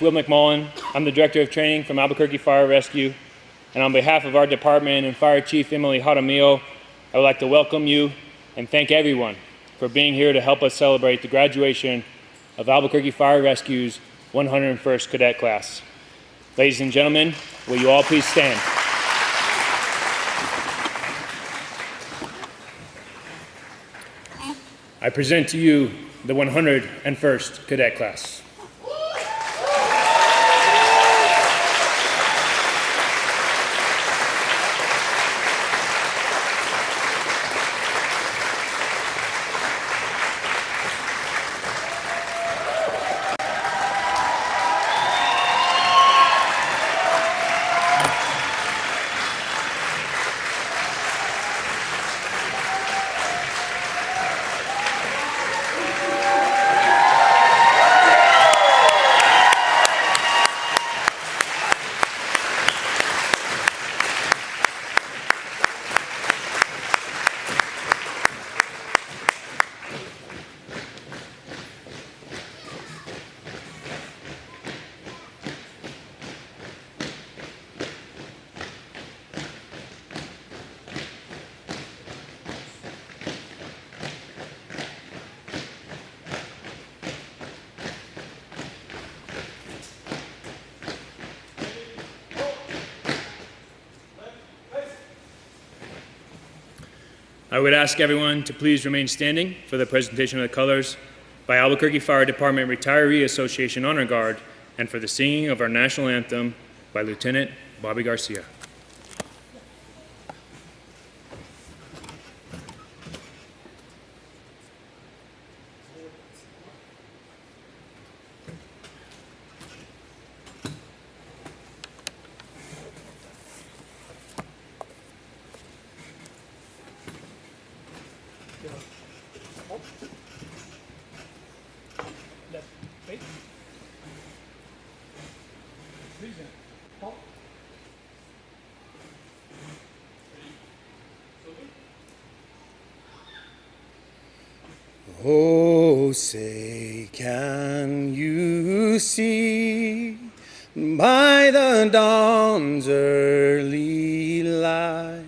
Will McMullen. I'm the Director of Training from Albuquerque Fire Rescue. And on behalf of our department and Fire Chief Emily Jaramillo, I would like to welcome you and thank everyone for being here to help us celebrate the graduation of Albuquerque Fire Rescue's 101st Cadet class. Ladies and gentlemen, will you all please stand? I present to you the 101st Cadet class. I would ask everyone to please remain standing for the presentation of the colors by Albuquerque Fire Department Retiree Association Honor Guard and for the singing of our national anthem by Lieutenant Bobby Garcia. Oh, say, can you see by the dawn's early light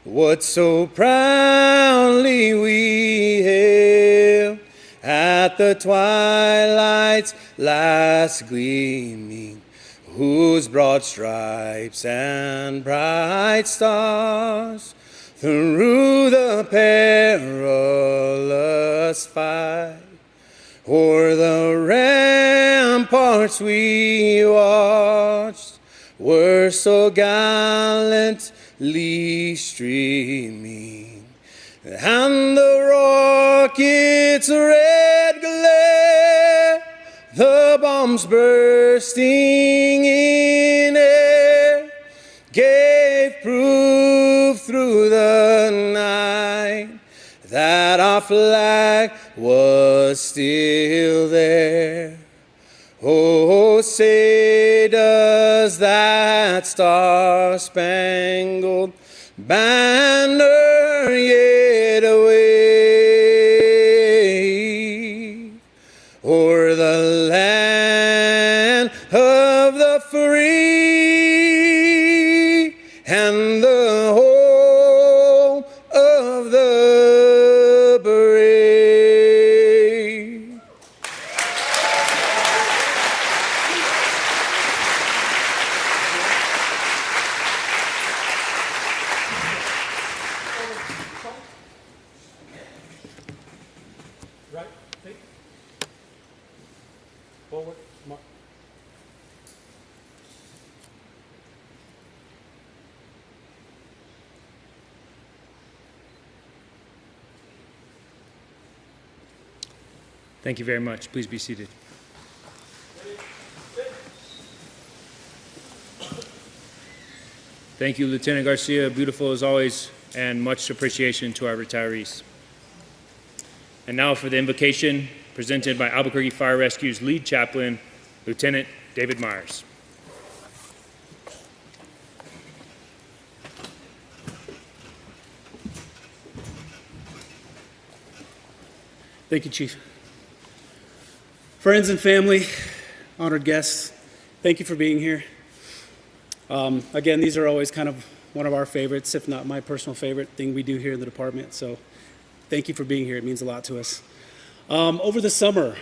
what so proudly we hailed at the twilight's last gleaming, whose broad stripes and bright stars through the perilous fight o'er the ramparts we watched were so gallantly streaming, and the rocket's red glare, the bombs bursting in air, gave proof through the night that our flag was still there. Oh, say, does that star-spangled banner yet wave o'er the land of the free and the home of the brave? Right, feet. Forward, mark. Thank you very much. Please be seated. Thank you, Lieutenant Garcia. Beautiful as always, and much appreciation to our retirees. And now for the invocation presented by Albuquerque Fire Rescue's lead chaplain, Lieutenant David Myers. Thank you, Chief. Friends and family, honored guests, thank you for being here. Again, these are always kind of one of our favorites, if not my personal favorite thing we do here in the department. So thank you for being here. It means a lot to us. Over the summer,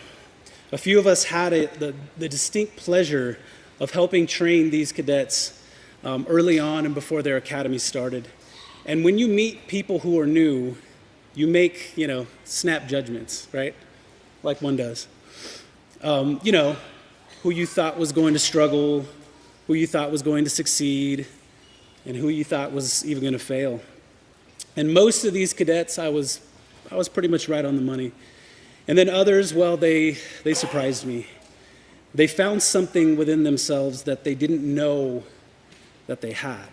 a few of us had the distinct pleasure of helping train these cadets early on and before their academy started. And when you meet people who are new, you make, snap judgments, right? Like one does. Who you thought was going to struggle, who you thought was going to succeed, and who you thought was even going to fail. And most of these cadets, I was pretty much right on the money. And then others, well, they surprised me. They found something within themselves that they didn't know that they had.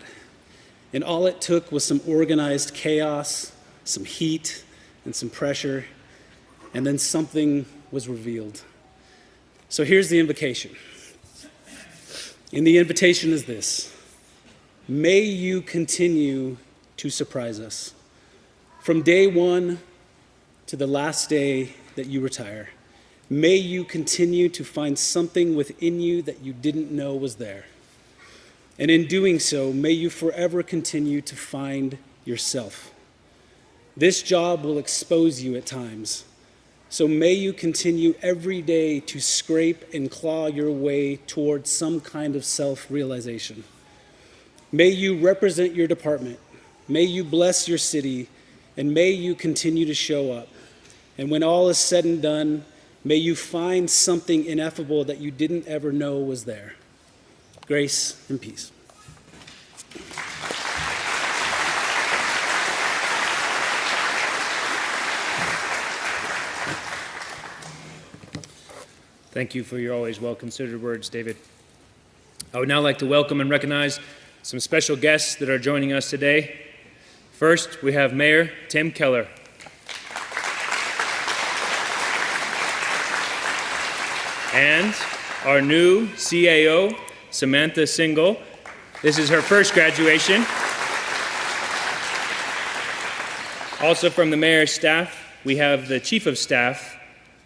And all it took was some organized chaos, some heat, and some pressure, and then something was revealed. So here's the invocation. And the invitation is this: may you continue to surprise us. From day one to the last day that you retire, may you continue to find something within you that you didn't know was there. And in doing so, may you forever continue to find yourself. This job will expose you at times, so may you continue every day to scrape and claw your way towards some kind of self-realization. May you represent your department, may you bless your city, and may you continue to show up. And when all is said and done, may you find something ineffable that you didn't ever know was there. Grace and peace. Thank you for your always well-considered words, David. I would now like to welcome and recognize some special guests that are joining us today. First, we have Mayor Tim Keller. And our new CAO, Samantha Singal. This is her first graduation. Also from the mayor's staff, we have the Chief of Staff,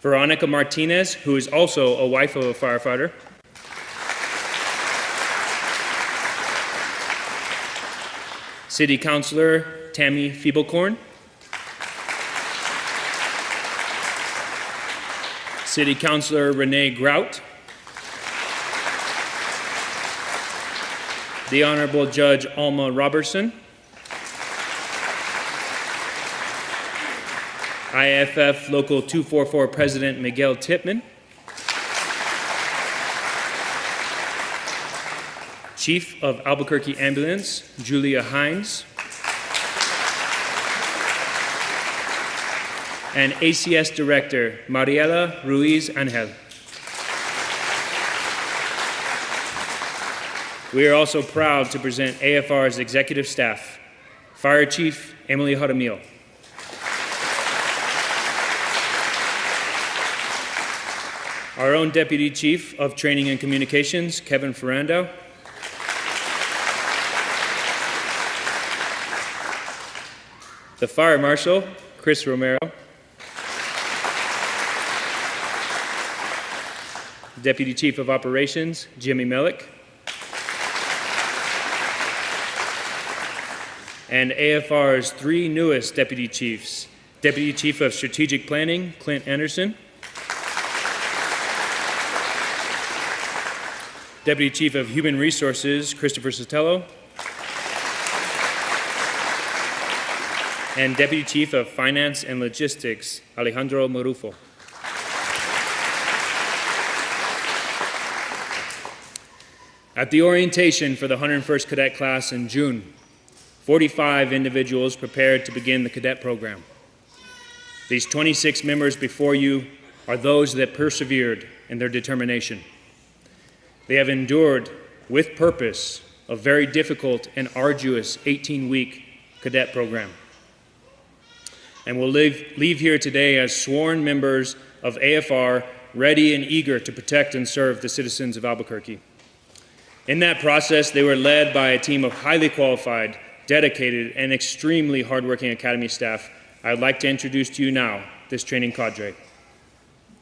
Veronica Martinez, who is also a wife of a firefighter. City Councilor Tammy Feeblecorn. City Councilor Renee Grout. The Honorable Judge Alma Robertson. IFF Local 244 President Miguel Tippman. Chief of Albuquerque Ambulance, Julia Hines. And ACS Director, Mariela Ruiz Angel. We are also proud to present AFR's executive staff, Fire Chief Emily Jaramillo. Our own Deputy Chief of Training and Communications, Kevin Ferrando. The Fire Marshal, Chris Romero. Deputy Chief of Operations, Jimmy Melick. And AFR's three newest Deputy Chiefs, Deputy Chief of Strategic Planning, Clint Anderson. Deputy Chief of Human Resources, Christopher Sotelo. And Deputy Chief of Finance and Logistics, Alejandro Marufo. At the orientation for the 101st Cadet class in June, 45 individuals prepared to begin the cadet program. These 26 members before you are those that persevered in their determination. They have endured with purpose a very difficult and arduous 18-week cadet program, and will leave here today as sworn members of AFR, ready and eager to protect and serve the citizens of Albuquerque. In that process, they were led by a team of highly qualified, dedicated, and extremely hardworking Academy staff. I would like to introduce to you now this training cadre.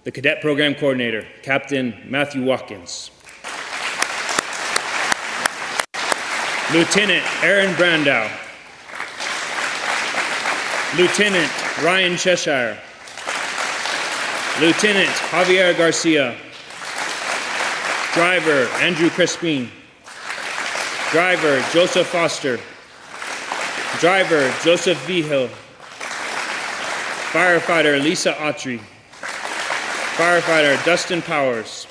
The Cadet Program Coordinator, Captain Matthew Watkins. Lieutenant Aaron Brandow. Lieutenant Ryan Cheshire. Lieutenant Javier Garcia. Driver Andrew Crispin. Driver Joseph Foster. Driver Joseph Vigil. Firefighter Lisa Autry. Firefighter Dustin Powers.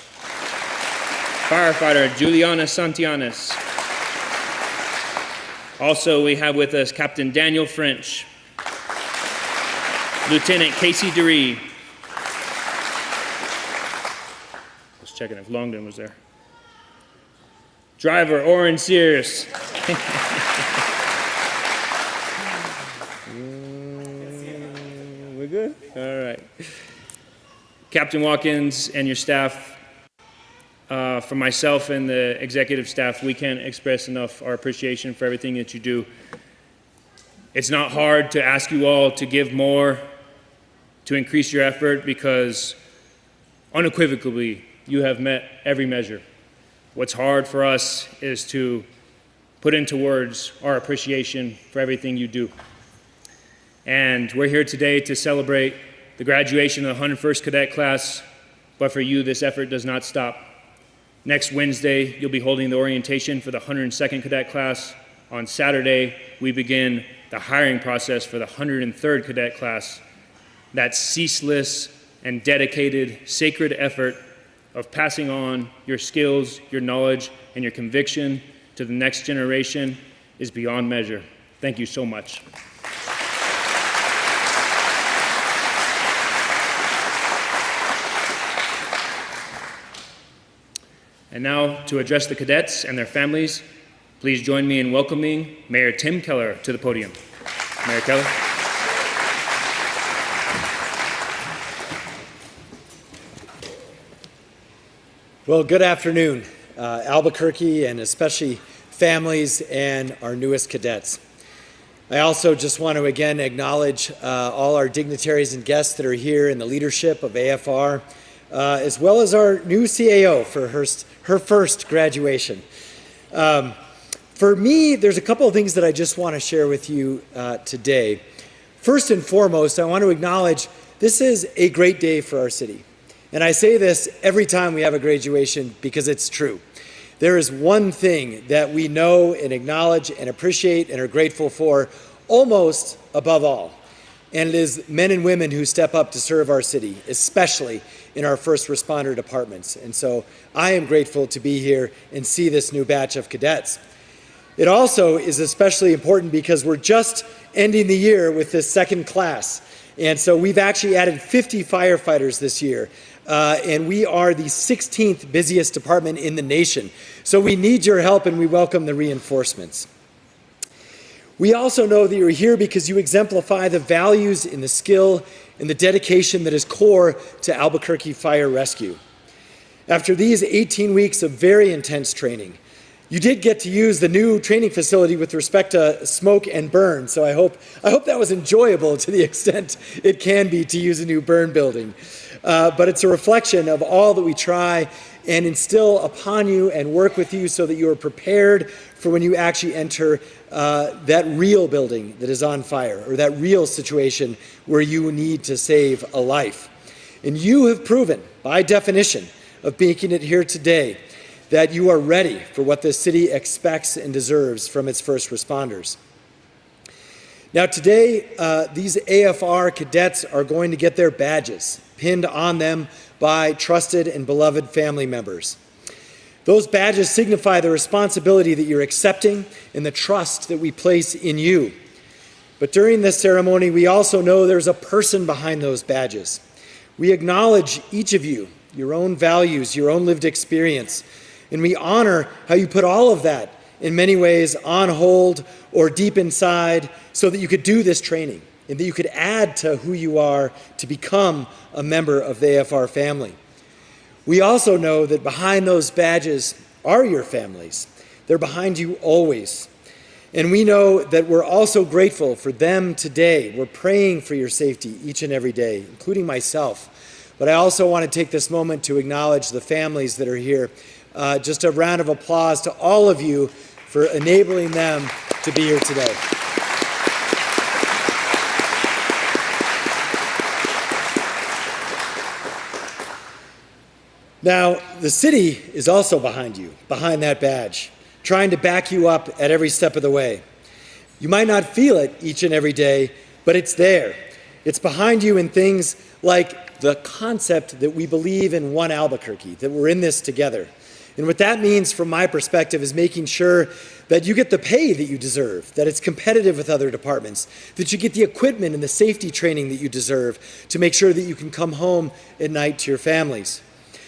Firefighter Juliana Santianes. Also, we have with us Captain Daniel French. Lieutenant Casey DeRee. Just checking if Longden was there. Driver Oren Sears. We're good? All right. Captain Watkins and your staff, from myself and the executive staff, we can't express enough our appreciation for everything that you do. It's not hard to ask you all to give more, to increase your effort, because unequivocally you have met every measure. What's hard for us is to put into words our appreciation for everything you do. And we're here today to celebrate the graduation of the 101st Cadet class, but for you, this effort does not stop. Next Wednesday, you'll be holding the orientation for the 102nd Cadet class. On Saturday, we begin the hiring process for the 103rd Cadet class. That ceaseless and dedicated, sacred effort of passing on your skills, your knowledge, and your conviction to the next generation is beyond measure. Thank you so much. And now, to address the cadets and their families, please join me in welcoming Mayor Tim Keller to the podium. Mayor Keller. Well, good afternoon, Albuquerque, and especially families and our newest cadets. I also just want to again acknowledge all our dignitaries and guests that are here in the leadership of AFR, as well as our new CAO for her first graduation. For me, there's a couple of things that I just want to share with you today. First and foremost, I want to acknowledge this is a great day for our city. And I say this every time we have a graduation because it's true. There is one thing that we know and acknowledge and appreciate and are grateful for almost above all. And it is men and women who step up to serve our city, especially in our first responder departments. And so I am grateful to be here and see this new batch of cadets. It also is especially important because we're just ending the year with this second class. And so we've actually added 50 firefighters this year. And we are the 16th busiest department in the nation. So we need your help and we welcome the reinforcements. We also know that you're here because you exemplify the values and the skill and the dedication that is core to Albuquerque Fire Rescue. After these 18 weeks of very intense training, you did get to use the new training facility with respect to smoke and burn. So I hope that was enjoyable to the extent it can be to use a new burn building. But it's a reflection of all that we try and instill upon you and work with you so that you are prepared for when you actually enter that real building that is on fire, or that real situation where you need to save a life. And you have proven, by definition, of making it here today, that you are ready for what this city expects and deserves from its first responders. Now today, these AFR cadets are going to get their badges pinned on them by trusted and beloved family members. Those badges signify the responsibility that you're accepting and the trust that we place in you. But during this ceremony, we also know there's a person behind those badges. We acknowledge each of you, your own values, your own lived experience, and we honor how you put all of that in many ways on hold or deep inside so that you could do this training and that you could add to who you are to become a member of the AFR family. We also know that behind those badges are your families. They're behind you always. And we know that we're also grateful for them today. We're praying for your safety each and every day, including myself. But I also want to take this moment to acknowledge the families that are here. Just a round of applause to all of you for enabling them to be here today. Now, the city is also behind you, behind that badge, trying to back you up at every step of the way. You might not feel it each and every day, but it's there. It's behind you in things like the concept that we believe in one Albuquerque, that we're in this together. And what that means from my perspective is making sure that you get the pay that you deserve, that it's competitive with other departments, that you get the equipment and the safety training that you deserve to make sure that you can come home at night to your families.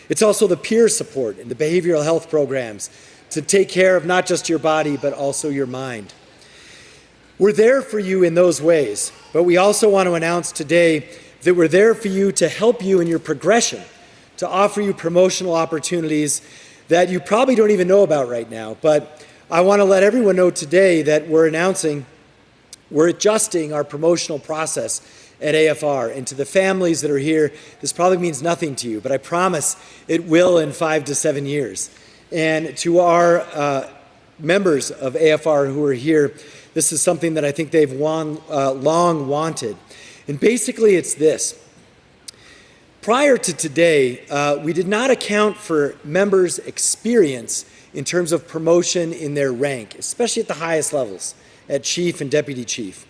It's also the peer support and the behavioral health programs to take care of not just your body, but also your mind. We're there for you in those ways, but we also want to announce today that we're there for you to help you in your progression, to offer you promotional opportunities that you probably don't even know about right now. But I want to let everyone know today that we're adjusting our promotional process at AFR. And to the families that are here, this probably means nothing to you, but I promise it will in 5 to 7 years. And to our members of AFR who are here, this is something that I think they've long wanted. And basically it's this. Prior to today, we did not account for members' experience in terms of promotion in their rank, especially at the highest levels, at chief and deputy chief.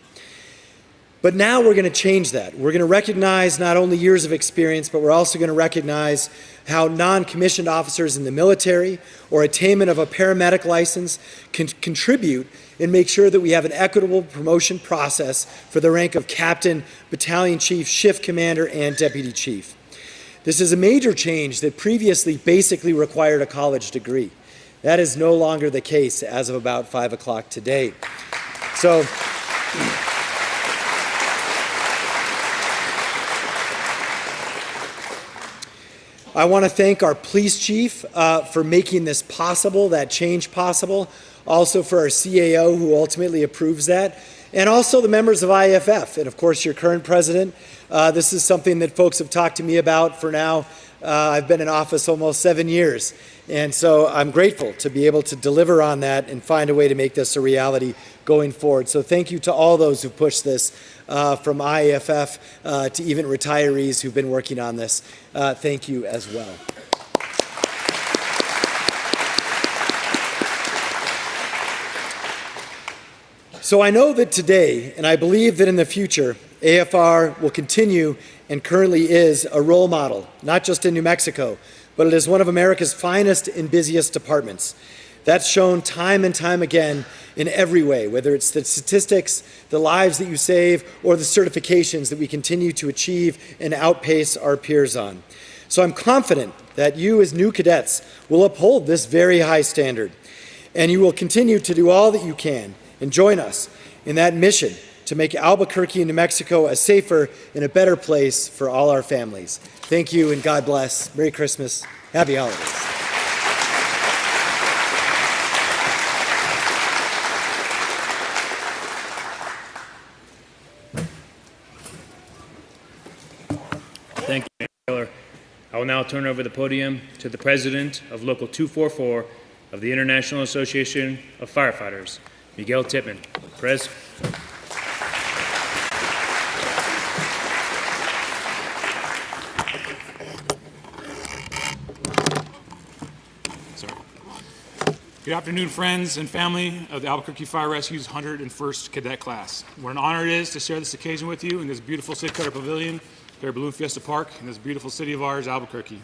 But now we're going to change that. We're going to recognize not only years of experience, but we're also going to recognize how non-commissioned officers in the military or attainment of a paramedic license can contribute and make sure that we have an equitable promotion process for the rank of captain, battalion chief, shift commander, and deputy chief. This is a major change that previously basically required a college degree. That is no longer the case as of about 5 o'clock today. So, I want to thank our police chief for making this possible, that change possible. Also for our CAO who ultimately approves that. And also the members of IFF and of course your current president. This is something that folks have talked to me about for now. I've been in office almost 7 years. And so I'm grateful to be able to deliver on that and find a way to make this a reality going forward. So thank you to all those who pushed this, from IFF to even retirees who've been working on this. Thank you as well. So I know that today, and I believe that in the future, AFR will continue and currently is a role model, not just in New Mexico, but it is one of America's finest and busiest departments. That's shown time and time again in every way, whether it's the statistics, the lives that you save, or the certifications that we continue to achieve and outpace our peers on. So I'm confident that you as new cadets will uphold this very high standard, and you will continue to do all that you can and join us in that mission to make Albuquerque, New Mexico a safer and a better place for all our families. Thank you and God bless. Merry Christmas. Happy holidays. Thank you, Taylor. I will now turn over the podium to the president of Local 244 of the International Association of Firefighters, Miguel Tippman. Prez. Good afternoon, friends and family of the Albuquerque Fire Rescue's 101st Cadet Class. What an honor it is to share this occasion with you in this beautiful City Cutter Pavilion here at Balloon Fiesta Park in this beautiful city of ours, Albuquerque.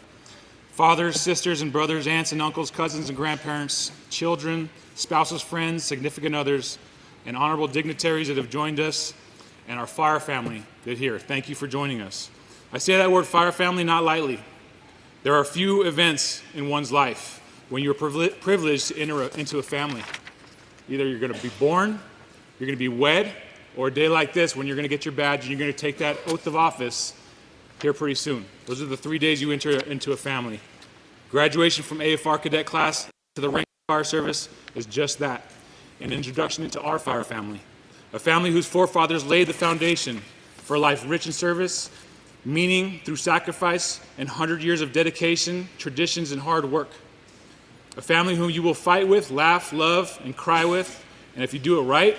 Fathers, sisters, and brothers, aunts and uncles, cousins and grandparents, children, spouses, friends, significant others, and honorable dignitaries that have joined us, and our fire family that are here. Thank you for joining us. I say that word fire family not lightly. There are few events in one's life when you're privileged to enter into a family. Either you're going to be born, you're going to be wed, or a day like this when you're going to get your badge and you're going to take that oath of office here pretty soon. Those are the 3 days you enter into a family. Graduation from AFR cadet class to the rank of fire service is just that, an introduction into our fire family, a family whose forefathers laid the foundation for a life rich in service meaning through sacrifice and 100 years of dedication, traditions, and hard work. A family whom you will fight with, laugh, love, and cry with, and if you do it right,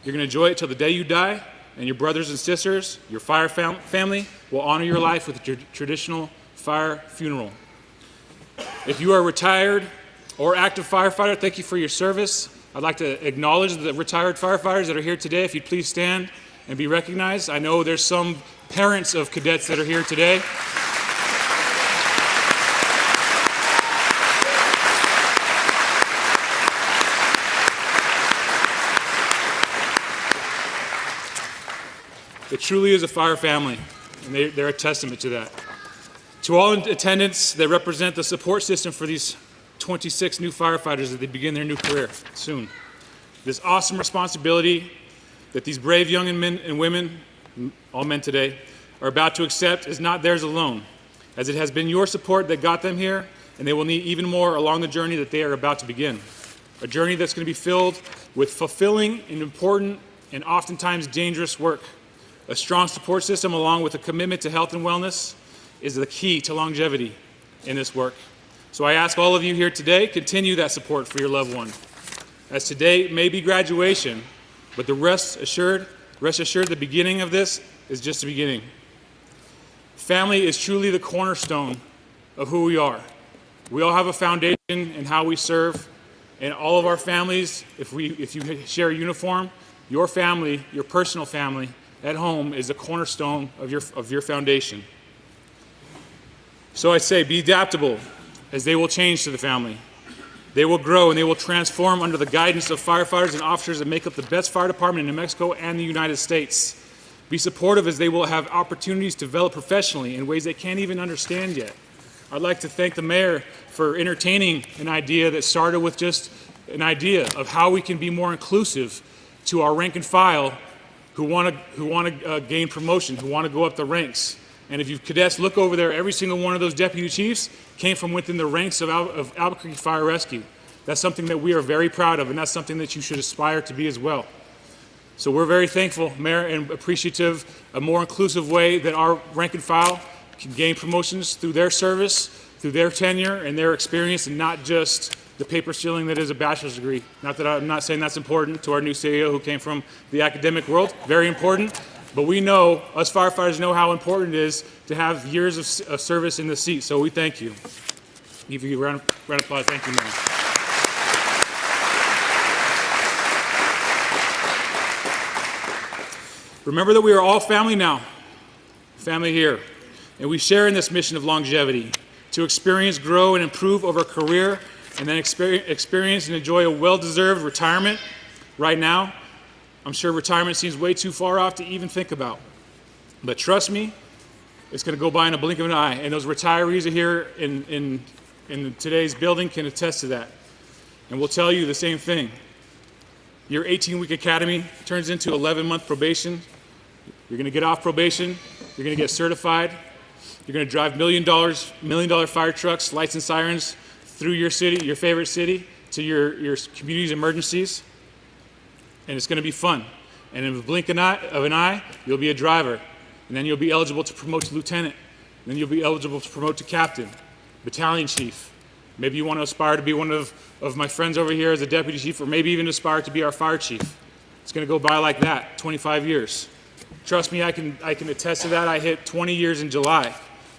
you're going to enjoy it till the day you die, and your brothers and sisters, your fire family, will honor your life with a traditional fire funeral. If you are retired or active firefighter, thank you for your service. I'd like to acknowledge the retired firefighters that are here today. If you'd please stand and be recognized. I know there's some parents of cadets that are here today. It truly is a fire family, and they're a testament to that. To all in attendance, they represent the support system for these 26 new firefighters as they begin their new career soon. This awesome responsibility that these brave young men and women, all men today, are about to accept is not theirs alone, as it has been your support that got them here, and they will need even more along the journey that they are about to begin. A journey that's going to be filled with fulfilling and important and oftentimes dangerous work. A strong support system along with a commitment to health and wellness is the key to longevity in this work. So I ask all of you here today, continue that support for your loved one. As today may be graduation, but rest assured, the beginning of this is just the beginning. Family is truly the cornerstone of who we are. We all have a foundation in how we serve, and all of our families, if you share a uniform, your family, your personal family at home is the cornerstone of your foundation. So I say, be adaptable, as they will change to the family. They will grow and they will transform under the guidance of firefighters and officers that make up the best fire department in New Mexico and the United States. Be supportive, as they will have opportunities to develop professionally in ways they can't even understand yet. I'd like to thank the mayor for entertaining an idea that started with just an idea of how we can be more inclusive to our rank and file who want to gain promotion, who want to go up the ranks. And if you cadets look over there, every single one of those deputy chiefs came from within the ranks of Albuquerque Fire Rescue. That's something that we are very proud of, and that's something that you should aspire to be as well. So we're very thankful, Mayor, and appreciative of a more inclusive way that our rank and file can gain promotions through their service, through their tenure and their experience, and not just the paper ceiling that is a bachelor's degree. Not that I'm not saying that's important to our new CEO who came from the academic world, very important. But we know, us firefighters know how important it is to have years of service in the seat. So we thank you. Give you a round of applause. Thank you, Mayor. Remember that we are all family now, family here. And we share in this mission of longevity, to experience, grow, and improve over a career, and then experience and enjoy a well-deserved retirement right now. I'm sure retirement seems way too far off to even think about. But trust me, it's going to go by in a blink of an eye. And those retirees are here in today's building can attest to that. And we'll tell you the same thing. Your 18-week academy turns into 11-month probation. You're going to get off probation. You're going to get certified. You're going to drive $1 million fire trucks, lights and sirens through your city, your favorite city, to your community's emergencies. And it's going to be fun. And in a blink of an eye, you'll be a driver. And then you'll be eligible to promote to lieutenant. And then you'll be eligible to promote to captain, battalion chief. Maybe you want to aspire to be one of my friends over here as a deputy chief, or maybe even aspire to be our fire chief. It's going to go by like that, 25 years. Trust me, I can attest to that. I hit 20 years in July,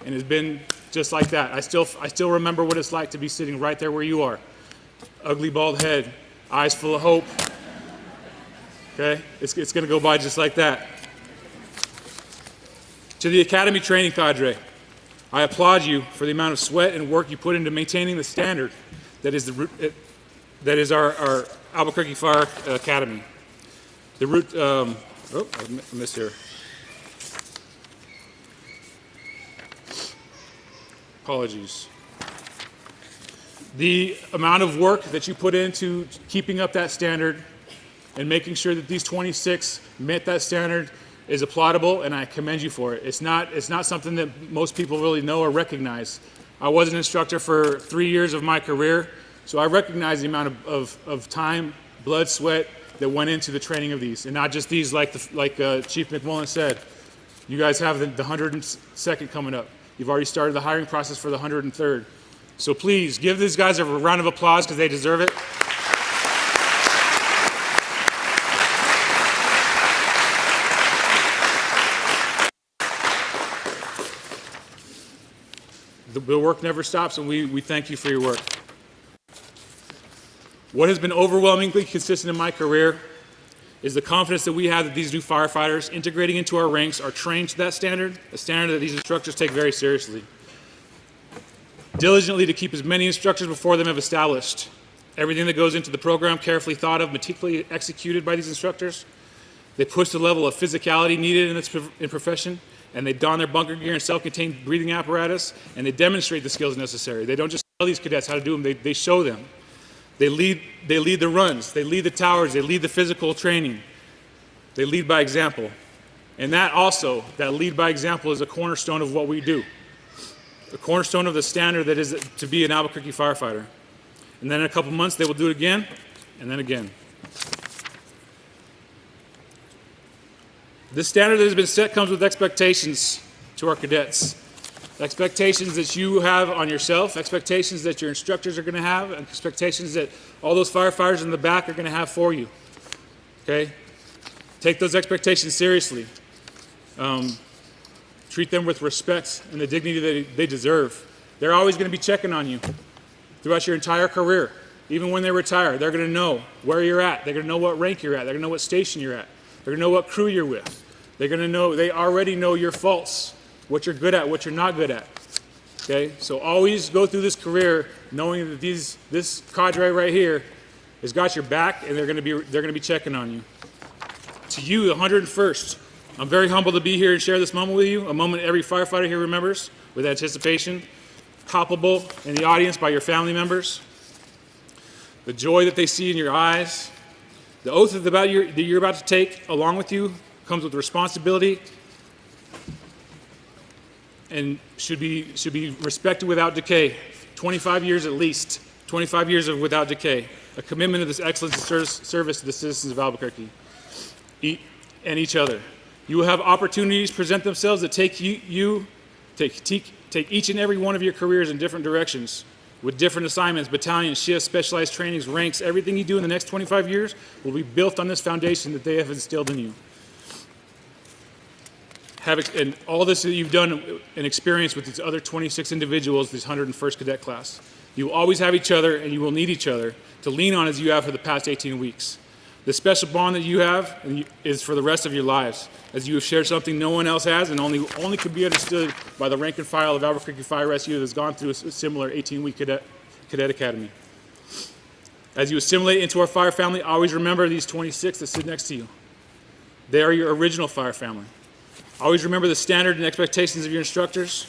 and it's been just like that. I still remember what it's like to be sitting right there where you are. Ugly bald head, eyes full of hope. Okay? It's going to go by just like that. To the Academy training cadre, I applaud you for the amount of sweat and work you put into maintaining the standard that is our Albuquerque Fire Academy. The route, I missed here. Apologies. The amount of work that you put into keeping up that standard and making sure that these 26 met that standard is applaudable, and I commend you for it. It's not something that most people really know or recognize. I was an instructor for 3 years of my career, so I recognize the amount of time, blood, sweat that went into the training of these, and not just these like Chief McMullen said. You guys have the 102nd coming up. You've already started the hiring process for the 103rd. So please give these guys a round of applause because they deserve it. The work never stops, and we thank you for your work. What has been overwhelmingly consistent in my career is the confidence that we have that these new firefighters integrating into our ranks are trained to that standard, a standard that these instructors take very seriously. Diligently to keep as many instructors before them have established. Everything that goes into the program carefully thought of, meticulously executed by these instructors. They push the level of physicality needed in this profession, and they don their bunker gear and self-contained breathing apparatus, and they demonstrate the skills necessary. They don't just tell these cadets how to do them, they show them. They lead the runs, they lead the towers, they lead the physical training. They lead by example. And that lead by example is a cornerstone of what we do. The cornerstone of the standard that is to be an Albuquerque firefighter. And then in a couple months, they will do it again, and then again. This standard that has been set comes with expectations to our cadets. Expectations that you have on yourself, expectations that your instructors are going to have, and expectations that all those firefighters in the back are going to have for you. Okay? Take those expectations seriously. Treat them with respect and the dignity that they deserve. They're always going to be checking on you throughout your entire career. Even when they retire, they're going to know where you're at. They're going to know what rank you're at. They're going to know what station you're at. They're going to know what crew you're with. They're going to know, they already know your faults, what you're good at, what you're not good at. Okay? So always go through this career knowing that this cadre right here has got your back, and they're going to be checking on you. To you, the 101st, I'm very humbled to be here and share this moment with you, a moment every firefighter here remembers with anticipation, palpable in the audience by your family members. The joy that they see in your eyes. The oath that you're about to take along with you comes with responsibility and should be respected without decay. 25 years at least, 25 years of without decay. A commitment of this excellence and service to the citizens of Albuquerque and each other. You will have opportunities present themselves that take each and every one of your careers in different directions with different assignments, battalions, shifts, specialized trainings, ranks. Everything you do in the next 25 years will be built on this foundation that they have instilled in you. And all this that you've done and experienced with these other 26 individuals, this 101st Cadet class. You will always have each other, and you will need each other to lean on as you have for the past 18 weeks. The special bond that you have is for the rest of your lives, as you have shared something no one else has and only could be understood by the rank and file of Albuquerque Fire Rescue that has gone through a similar 18-week cadet academy. As you assimilate into our fire family, always remember these 26 that sit next to you. They are your original fire family. Always remember the standard and expectations of your instructors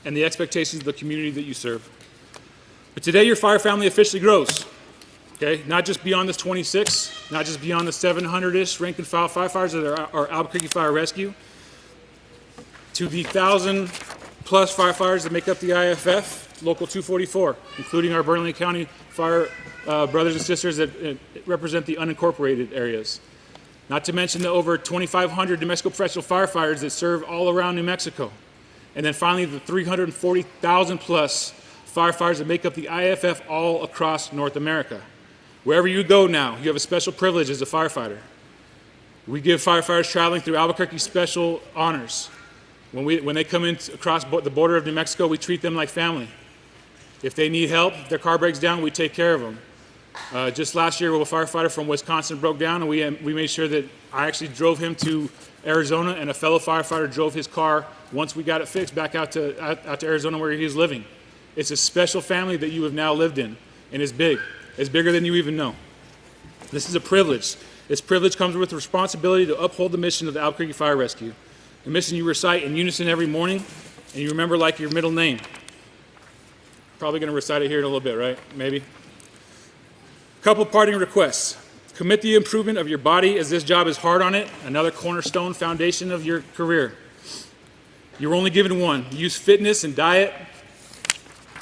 and the expectations of the community that you serve. But today your fire family officially grows. Okay? Not just beyond this 26, not just beyond the 700-ish rank and file firefighters that are Albuquerque Fire Rescue, to the 1,000+ firefighters that make up the IFF, Local 244, including our Bernalillo County fire brothers and sisters that represent the unincorporated areas. Not to mention the over 2,500 New Mexico professional firefighters that serve all around New Mexico. And then finally the 340,000+ firefighters that make up the IFF all across North America. Wherever you go now, you have a special privilege as a firefighter. We give firefighters traveling through Albuquerque special honors. When they come in across the border of New Mexico, we treat them like family. If they need help, if their car breaks down, we take care of them. Just last year, a firefighter from Wisconsin broke down, and we made sure that I actually drove him to Arizona, and a fellow firefighter drove his car, once we got it fixed, back out to Arizona where he was living. It's a special family that you have now lived in, and it's big. It's bigger than you even know. This is a privilege. This privilege comes with the responsibility to uphold the mission of the Albuquerque Fire Rescue, a mission you recite in unison every morning, and you remember like your middle name. Probably going to recite it here in a little bit, right? Maybe. Couple parting requests. Commit the improvement of your body as this job is hard on it, another cornerstone foundation of your career. You're only given one. Use fitness and diet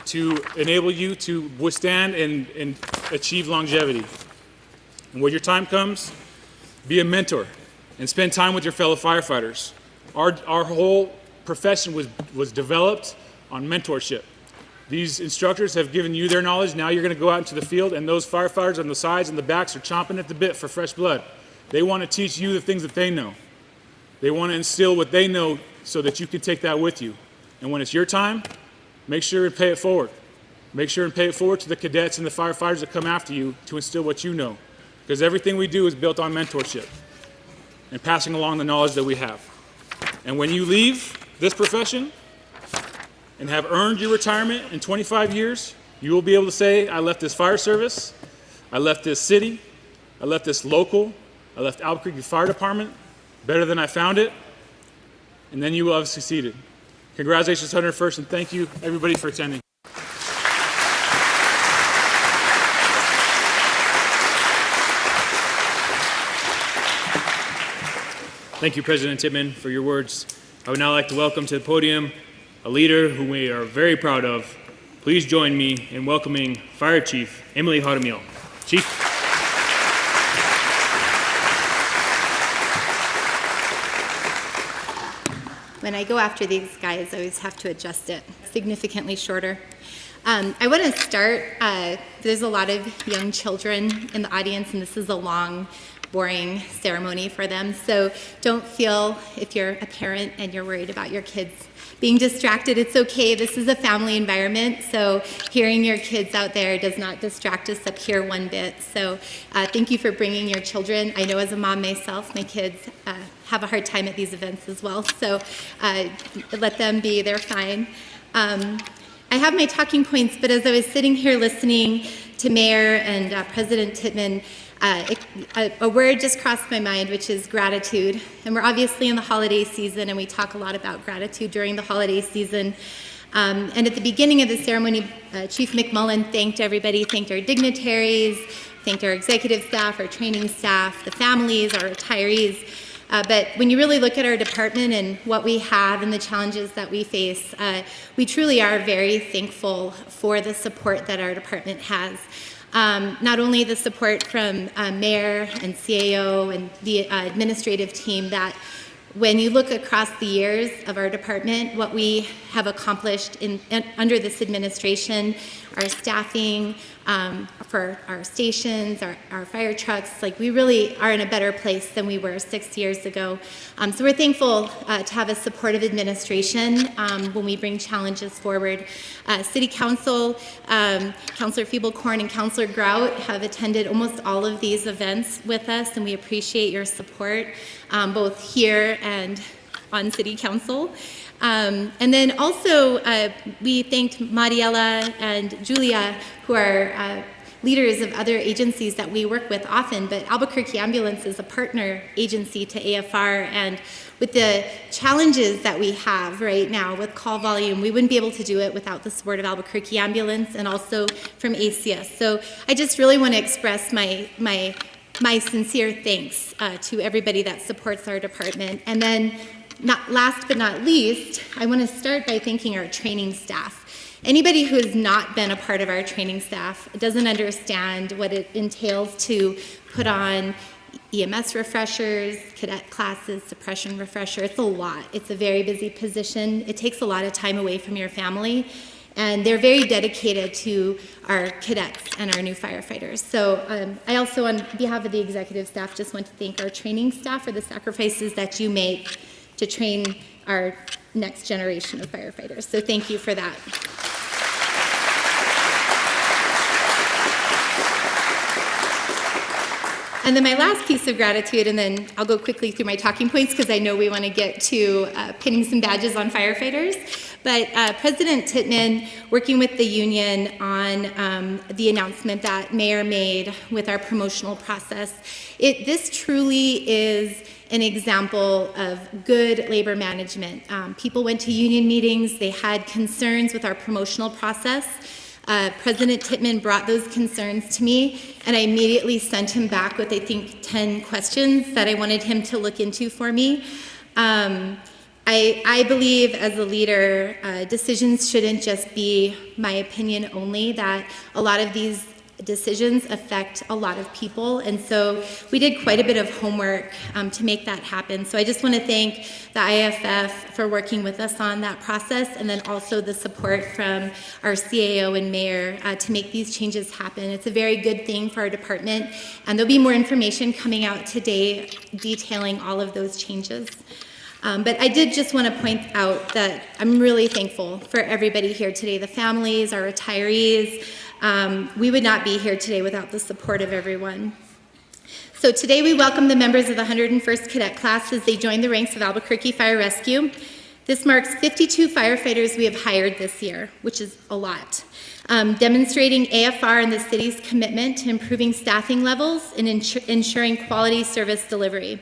to enable you to withstand and achieve longevity. And when your time comes, be a mentor. and spend time with your fellow firefighters. Our whole profession was developed on mentorship. These instructors have given you their knowledge. Now you're going to go out into the field, and those firefighters on the sides and the backs are chomping at the bit for fresh blood. They want to teach you the things that they know. They want to instill what they know so that you can take that with you. And when it's your time, make sure and pay it forward. Make sure and pay it forward to the cadets and the firefighters that come after you to instill what you know. Because everything we do is built on mentorship and passing along the knowledge that we have. And when you leave this profession and have earned your retirement in 25 years, you will be able to say, I left this fire service, I left this city, I left this local, I left Albuquerque Fire Department better than I found it, and then you will have succeeded. Congratulations, 101st, and thank you, everybody, for attending. Thank you, President Tittman, for your words. I would now like to welcome to the podium a leader who we are very proud of. Please join me in welcoming Fire Chief Emily Jaramillo. Chief. When I go after these guys, I always have to adjust it significantly shorter. I want to start, there's a lot of young children in the audience, and this is a long, boring ceremony for them. So don't feel, if you're a parent and you're worried about your kids being distracted, it's okay. This is a family environment, so hearing your kids out there does not distract us up here one bit. So thank you for bringing your children. I know as a mom myself, my kids have a hard time at these events as well, so let them be, they're fine. I have my talking points, but as I was sitting here listening to Mayor and President Tittman, a word just crossed my mind, which is gratitude. And we're obviously in the holiday season, and we talk a lot about gratitude during the holiday season. And at the beginning of the ceremony, Chief McMullen thanked everybody, thanked our dignitaries, thanked our executive staff, our training staff, the families, our retirees. But when you really look at our department and what we have and the challenges that we face, we truly are very thankful for the support that our department has. Not only the support from Mayor and CAO and the administrative team, that when you look across the years of our department, what we have accomplished under this administration, our staffing, for our stations, our fire trucks, like we really are in a better place than we were 6 years ago. So we're thankful to have a supportive administration when we bring challenges forward. City Council, Councilor Feeblecorn and Councilor Grout have attended almost all of these events with us, and we appreciate your support, both here and on City Council. And then also, we thanked Mariela and Julia, who are leaders of other agencies that we work with often, but Albuquerque Ambulance is a partner agency to AFR, and with the challenges that we have right now with call volume, we wouldn't be able to do it without the support of Albuquerque Ambulance and also from ACS. So I just really want to express my sincere thanks to everybody that supports our department. And then last but not least, I want to start by thanking our training staff. Anybody who has not been a part of our training staff doesn't understand what it entails to put on EMS refreshers, cadet classes, suppression refresher. It's a lot. It's a very busy position. It takes a lot of time away from your family. And they're very dedicated to our cadets and our new firefighters. So I also, on behalf of the executive staff, just want to thank our training staff for the sacrifices that you make to train our next generation of firefighters. So thank you for that. And then my last piece of gratitude, and then I'll go quickly through my talking points because I know we want to get to pinning some badges on firefighters. But President Tittman, working with the union on the announcement that Mayor made with our promotional process, this truly is an example of good labor management. People went to union meetings, they had concerns with our promotional process. President Tittman brought those concerns to me, and I immediately sent him back with, I think, 10 questions that I wanted him to look into for me. I believe as a leader, decisions shouldn't just be my opinion only, that a lot of these decisions affect a lot of people, and so we did quite a bit of homework to make that happen. So I just want to thank the IFF for working with us on that process, and then also the support from our CAO and mayor to make these changes happen. It's a very good thing for our department, and there'll be more information coming out today detailing all of those changes. But I did just want to point out that I'm really thankful for everybody here today, the families, our retirees. We would not be here today without the support of everyone. So today we welcome the members of the 101st Cadet class as they join the ranks of Albuquerque Fire Rescue. This marks 52 firefighters we have hired this year, which is a lot, demonstrating AFR and the city's commitment to improving staffing levels and ensuring quality service delivery.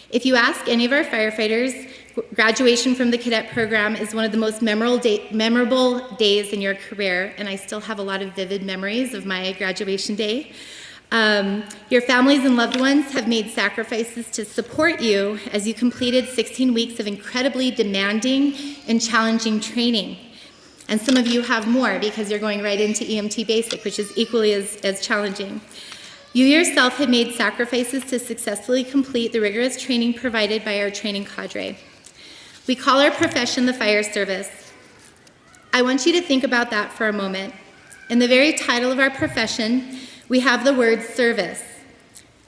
If you ask any of our firefighters, graduation from the cadet program is one of the most memorable days in your career, and I still have a lot of vivid memories of my graduation day. Your families and loved ones have made sacrifices to support you as you completed 16 weeks of incredibly demanding and challenging training. And some of you have more because you're going right into EMT Basic, which is equally as challenging. You yourself have made sacrifices to successfully complete the rigorous training provided by our training cadre. We call our profession the fire service. I want you to think about that for a moment. In the very title of our profession, we have the word service.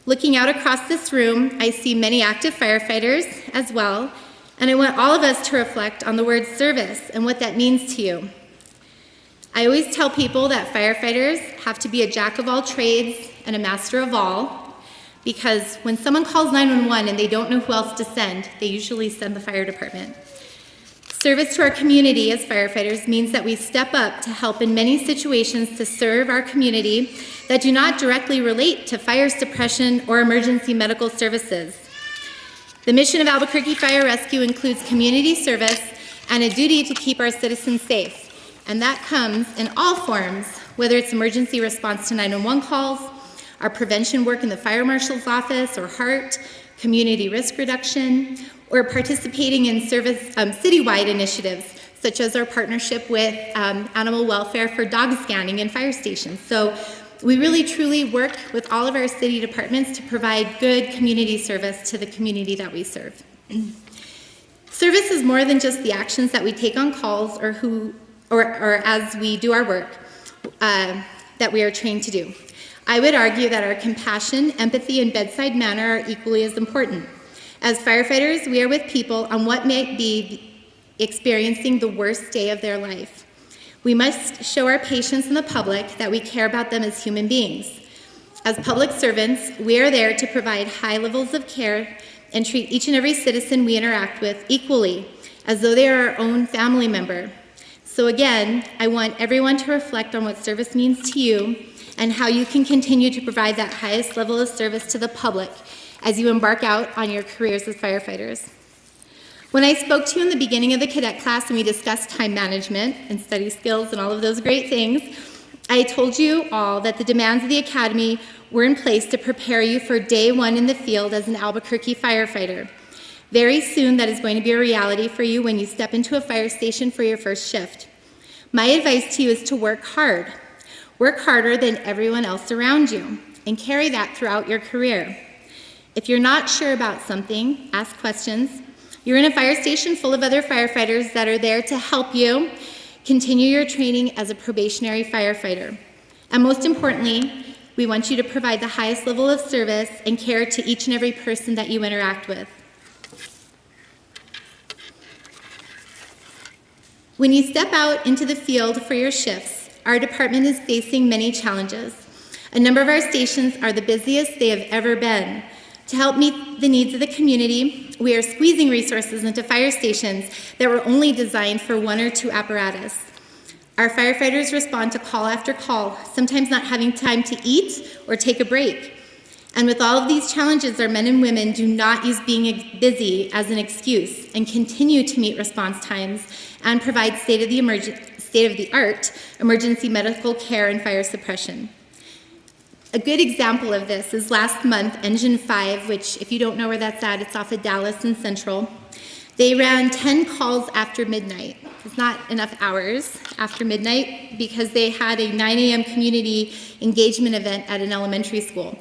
Looking out across this room, I see many active firefighters as well, and I want all of us to reflect on the word service and what that means to you. I always tell people that firefighters have to be a jack of all trades and a master of all, because when someone calls 911 and they don't know who else to send, they usually send the fire department. Service to our community as firefighters means that we step up to help in many situations to serve our community that do not directly relate to fire suppression or emergency medical services. The mission of Albuquerque Fire Rescue includes community service and a duty to keep our citizens safe. And that comes in all forms, whether it's emergency response to 911 calls, our prevention work in the fire marshal's office or HART, community risk reduction, or participating in service citywide initiatives, such as our partnership with animal welfare for dog scanning in fire stations. So we really truly work with all of our city departments to provide good community service to the community that we serve. Service is more than just the actions that we take on calls or as we do our work that we are trained to do. I would argue that our compassion, empathy, and bedside manner are equally as important. As firefighters, we are with people on what may be experiencing the worst day of their life. We must show our patients and the public that we care about them as human beings. As public servants, we are there to provide high levels of care and treat each and every citizen we interact with equally, as though they are our own family member. So again, I want everyone to reflect on what service means to you and how you can continue to provide that highest level of service to the public as you embark out on your careers as firefighters. When I spoke to you in the beginning of the cadet class and we discussed time management and study skills and all of those great things, I told you all that the demands of the academy were in place to prepare you for day one in the field as an Albuquerque firefighter. Very soon, that is going to be a reality for you when you step into a fire station for your first shift. My advice to you is to work hard. Work harder than everyone else around you, and carry that throughout your career. If you're not sure about something, ask questions. You're in a fire station full of other firefighters that are there to help you continue your training as a probationary firefighter. And most importantly, we want you to provide the highest level of service and care to each and every person that you interact with. When you step out into the field for your shifts, our department is facing many challenges. A number of our stations are the busiest they have ever been. To help meet the needs of the community, we are squeezing resources into fire stations that were only designed for one or two apparatus. Our firefighters respond to call after call, sometimes not having time to eat or take a break. And with all of these challenges, our men and women do not use being busy as an excuse and continue to meet response times and provide state-of-the-art emergency medical care and fire suppression. A good example of this is last month, Engine 5, which if you don't know where that's at, it's off of Dallas and Central. They ran 10 calls after midnight. It's not enough hours after midnight because they had a 9 a.m. community engagement event at an elementary school.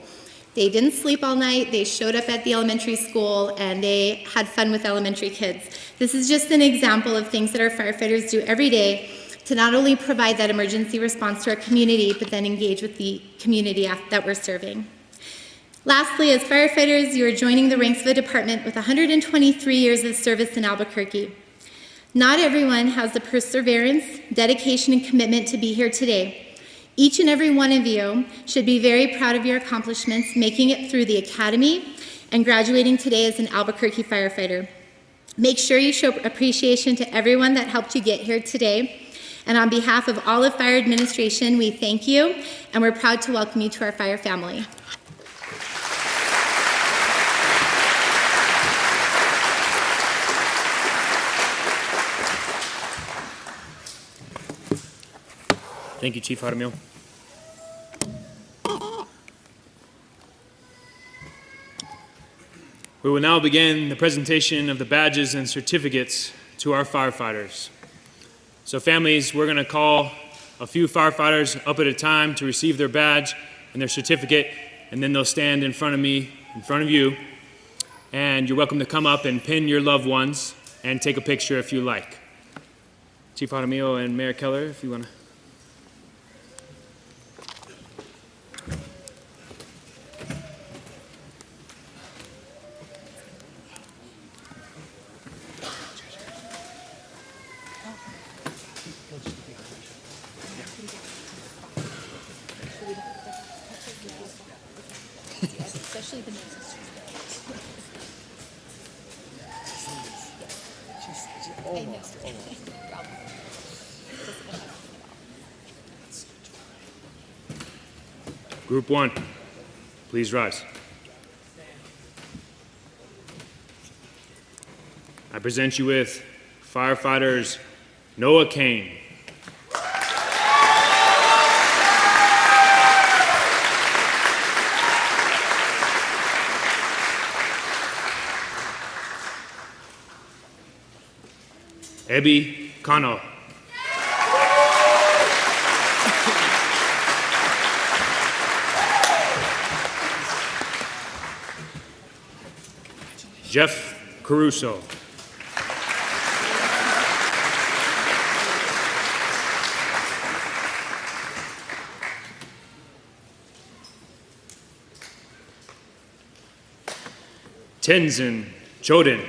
They didn't sleep all night, they showed up at the elementary school, and they had fun with elementary kids. This is just an example of things that our firefighters do every day to not only provide that emergency response to our community, but then engage with the community that we're serving. Lastly, as firefighters, you are joining the ranks of a department with 123 years of service in Albuquerque. Not everyone has the perseverance, dedication, and commitment to be here today. Each and every one of you should be very proud of your accomplishments, making it through the academy and graduating today as an Albuquerque firefighter. Make sure you show appreciation to everyone that helped you get here today. And on behalf of all of Fire Administration, we thank you, and we're proud to welcome you to our fire family. Thank you, Chief Jaramillo. We will now begin the presentation of the badges and certificates to our firefighters. So families, we're going to call a few firefighters up at a time to receive their badge and their certificate, and then they'll stand in front of me, in front of you, and you're welcome to come up and pin your loved ones and take a picture if you like. Chief Jaramillo and Mayor Keller, if you want to. Especially the nurses. Group 1, please rise. I present you with firefighters Noah Kane, Ebi Kano, Jeff Caruso, Tenzin Choden,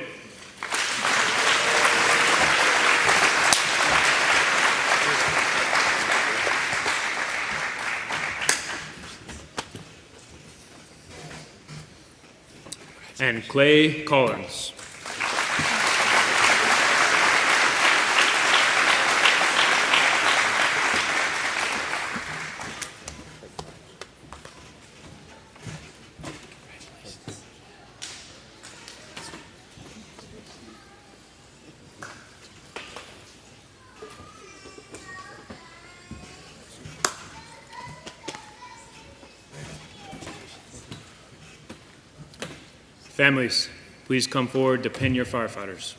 and Clay Collins. Families, please come forward to pin your firefighters.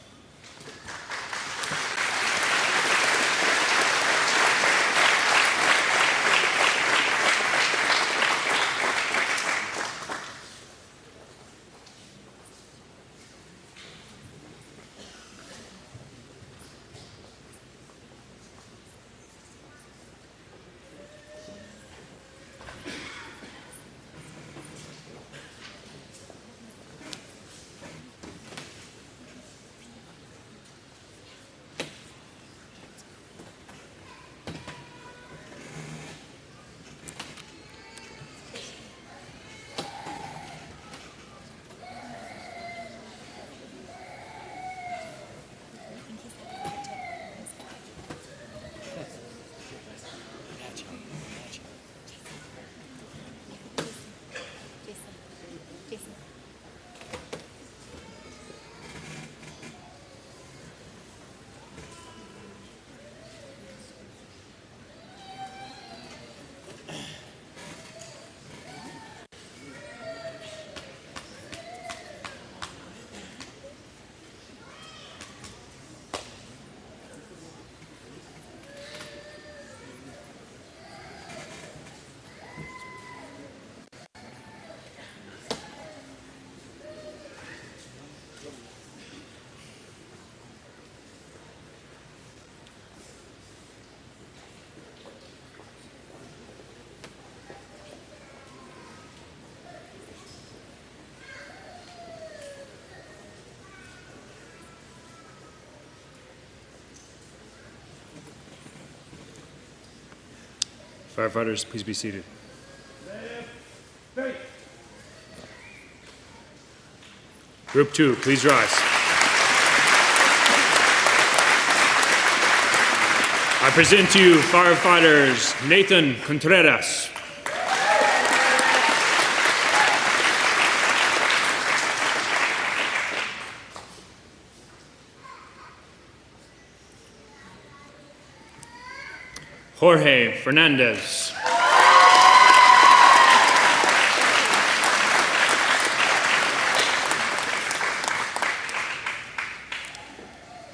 Firefighters, please be seated. Group 2, please rise. I present to you firefighters Nathan Contreras, Jorge Fernandez,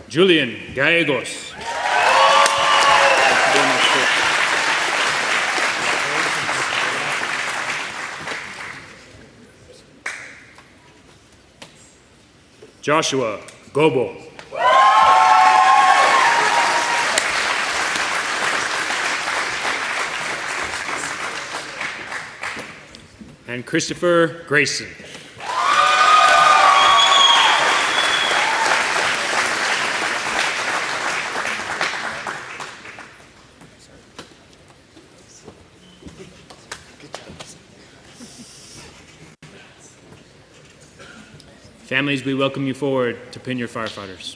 Julian Gallegos, Joshua Gobo, and Christopher Grayson. Families, we welcome you forward to pin your firefighters.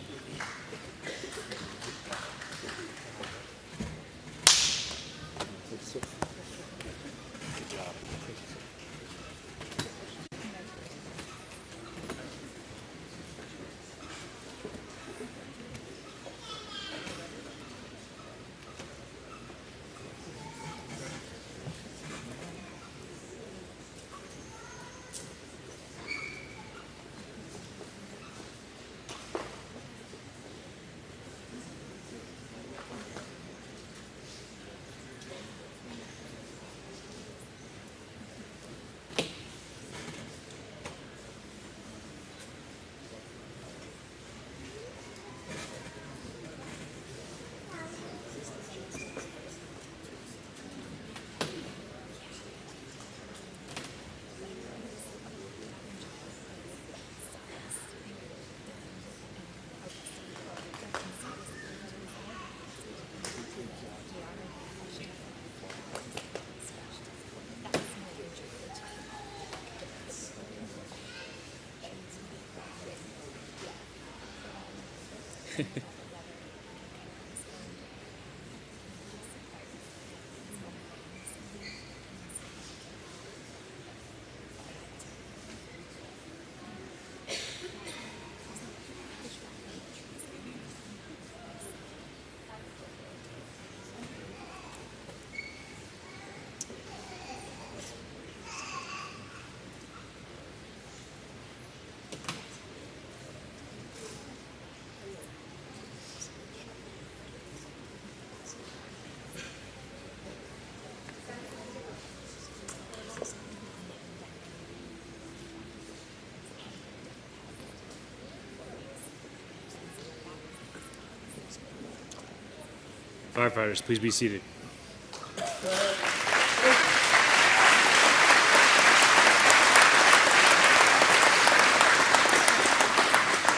Firefighters, please be seated.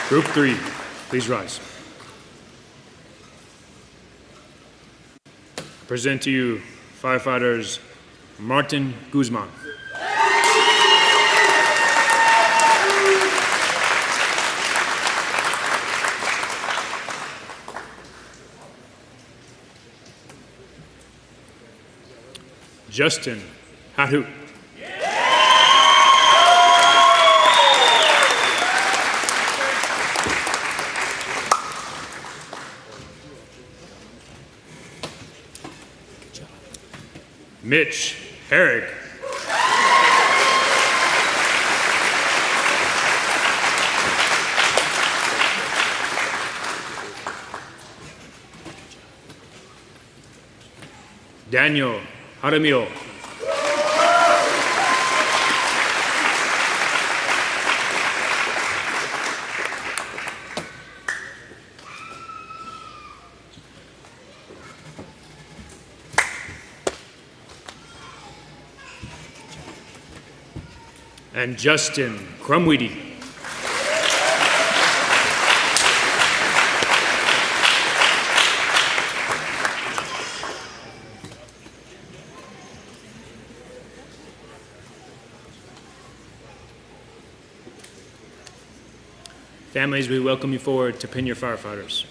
Group 3, please rise. I present to you firefighters Martin Guzman, Justin Hatu, Mitch Herrig, Daniel Jaramillo, and Justin Crumweedy. Families, we welcome you forward to pin your firefighters.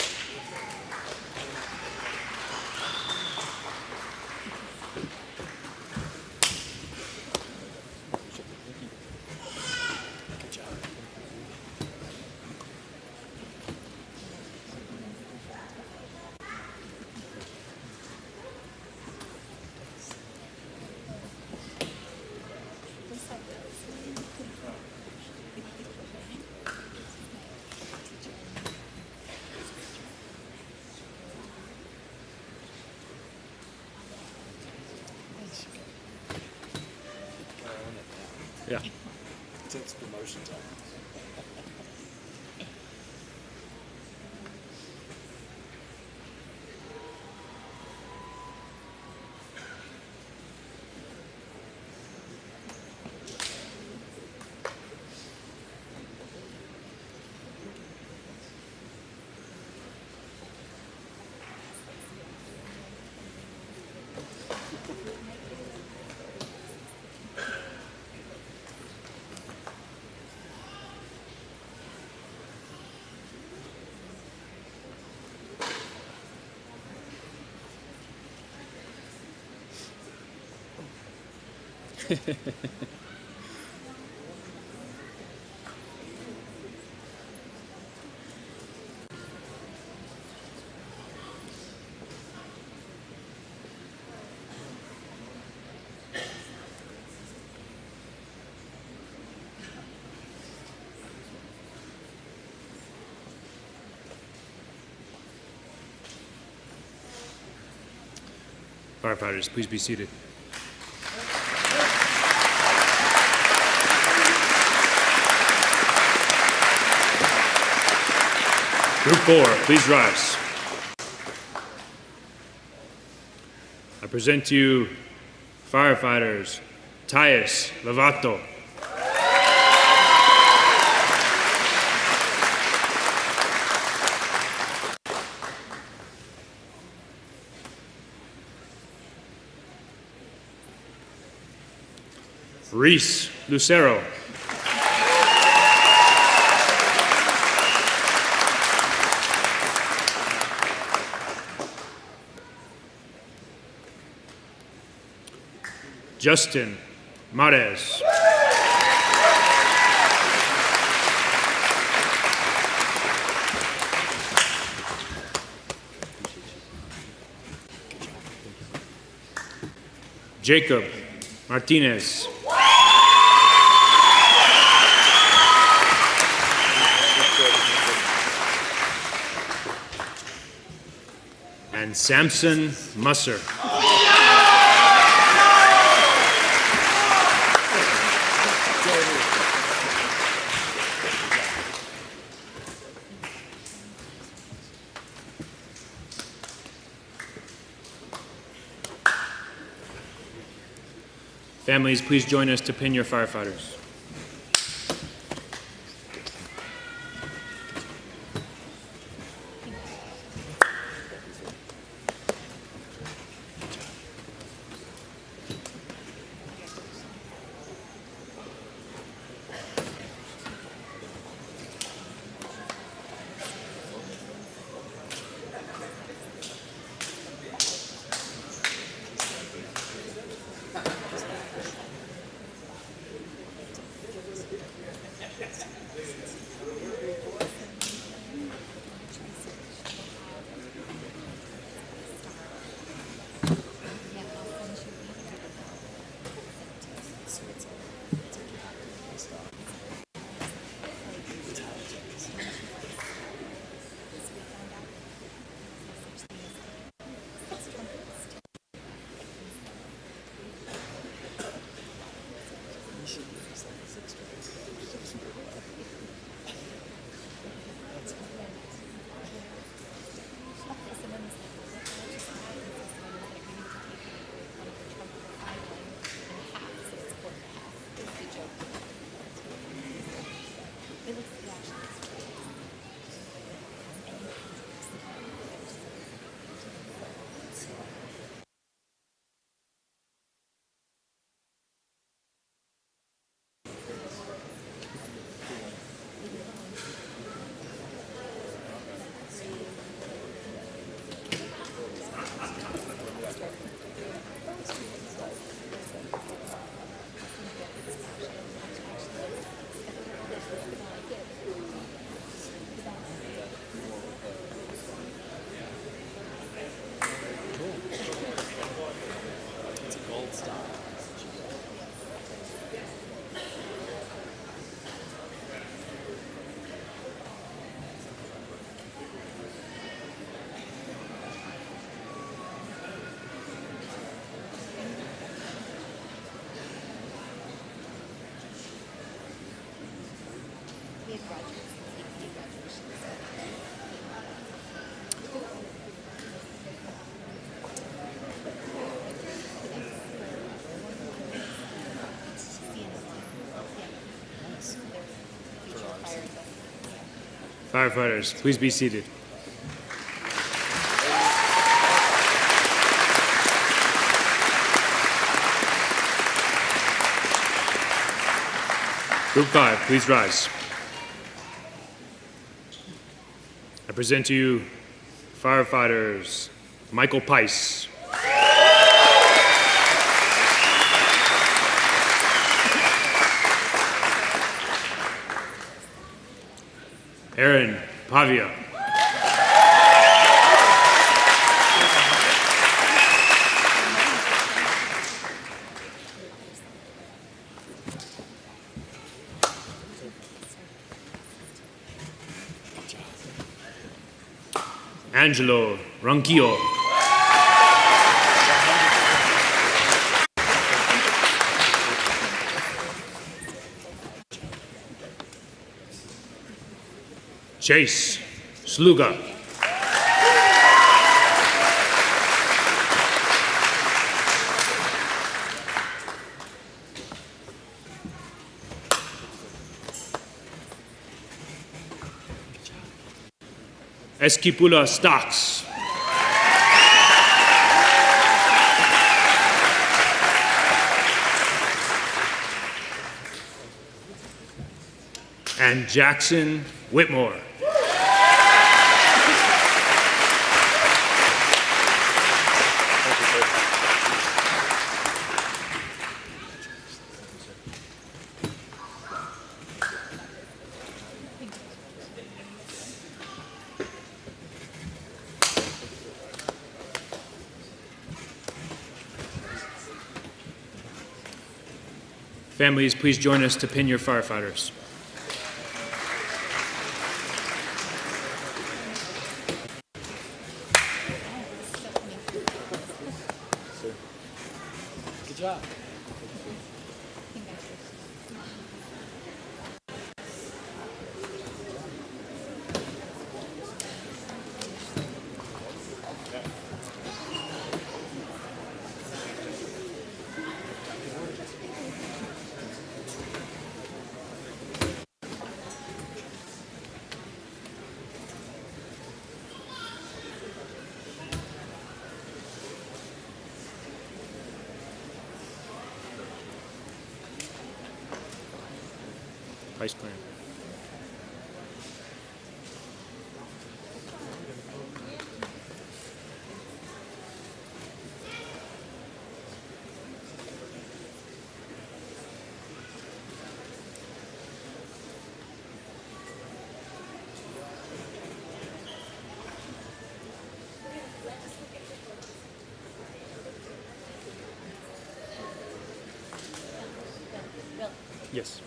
Yeah. Since promotion time. Firefighters, please be seated. Group 4, please rise. I present to you firefighters Thais Lovato, Reese Lucero, Justin Mares, Jacob Martinez, and Samson Musser. Families, please join us to pin your firefighters. Firefighters, please be seated. Group 5, please rise. I present to you firefighters Michael Pice, Aaron Pavia, Angelo Ronquillo, Chase Sluga, Esquipula Stocks, and Jackson Whitmore. Families, please join us to pin your firefighters. Good job. Vice Plan. Yes.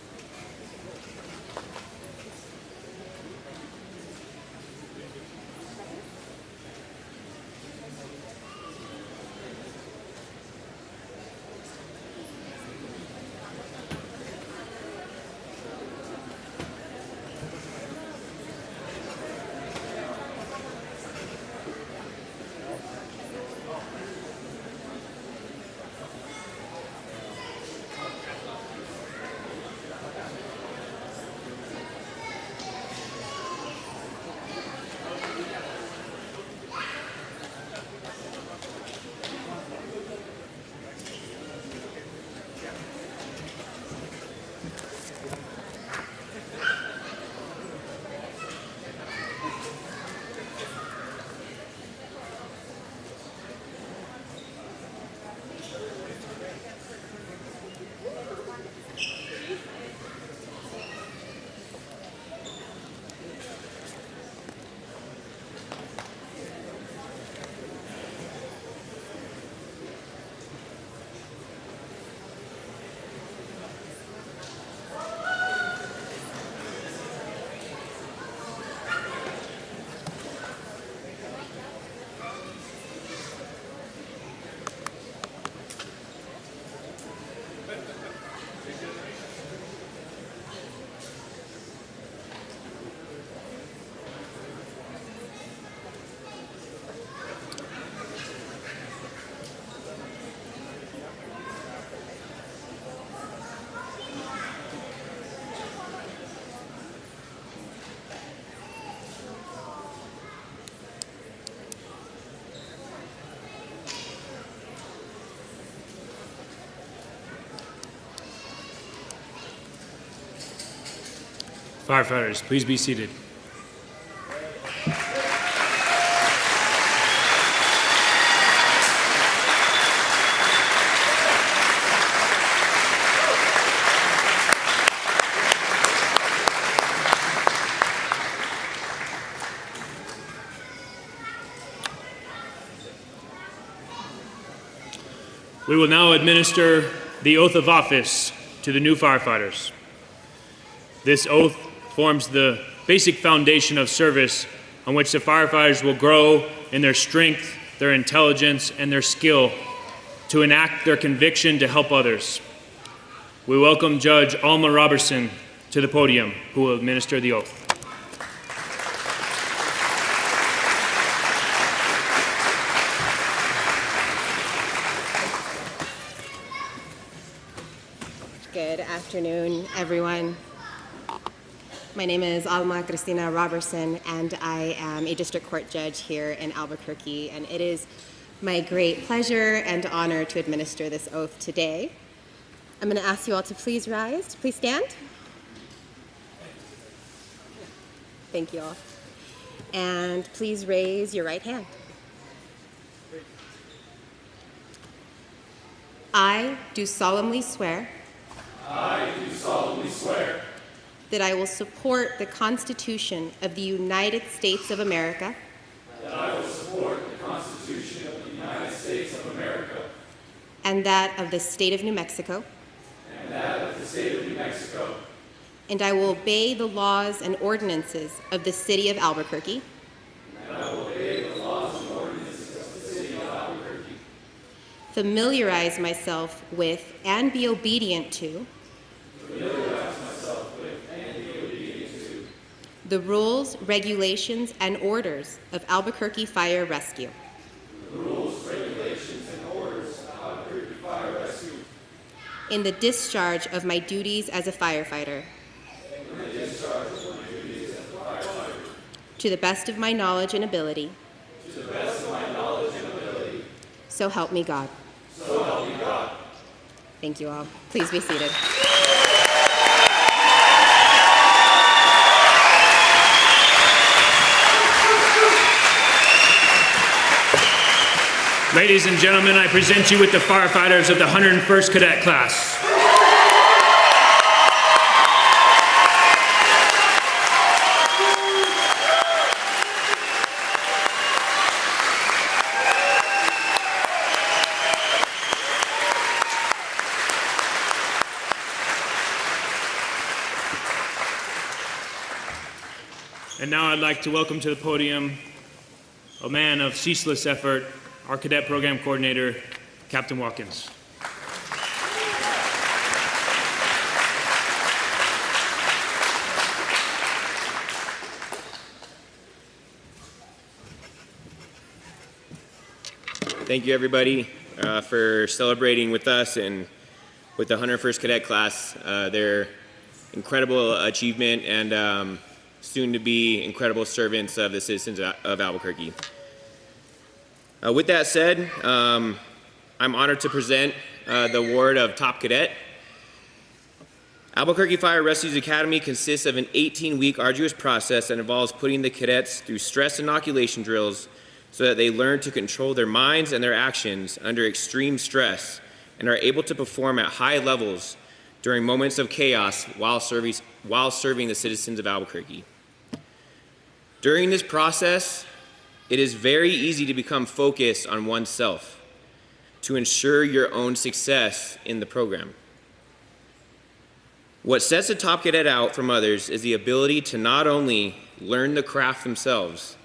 Firefighters, please be seated. We will now administer the oath of office to the new firefighters. This oath forms the basic foundation of service on which the firefighters will grow in their strength, their intelligence, and their skill to enact their conviction to help others. We welcome Judge Alma Robertson to the podium, who will administer the oath. Good afternoon, everyone. My name is Alma Cristina Robertson, and I am a district court judge here in Albuquerque, and it is my great pleasure and honor to administer this oath today. I'm going to ask you all to please rise. Please stand. Thank you all. And please raise your right hand. I do solemnly swear that I will support the Constitution of the United States of America. And that of the State of New Mexico. And I will obey the laws and ordinances of the City of Albuquerque. Familiarize myself with and be obedient to the rules, regulations, and orders of Albuquerque Fire Rescue. In the discharge of my duties as a firefighter. To the best of my knowledge and ability. So help me God. Thank you all. Please be seated. Ladies and gentlemen, I present you with the firefighters of the 101st Cadet Class. And now I'd like to welcome to the podium a man of ceaseless effort, our cadet program coordinator, Captain Watkins. Thank you, everybody, for celebrating with us and with the 101st Cadet class. Their incredible achievement and soon to be incredible servants of the citizens of Albuquerque. With that said, I'm honored to present the award of Top Cadet. Albuquerque Fire Rescue's Academy consists of an 18-week arduous process that involves putting the cadets through stress inoculation drills so that they learn to control their minds and their actions under extreme stress and are able to perform at high levels during moments of chaos while serving the citizens of Albuquerque. During this process, it is very easy to become focused on oneself to ensure your own success in the program. What sets a top cadet out from others is the ability to not only learn the craft themselves,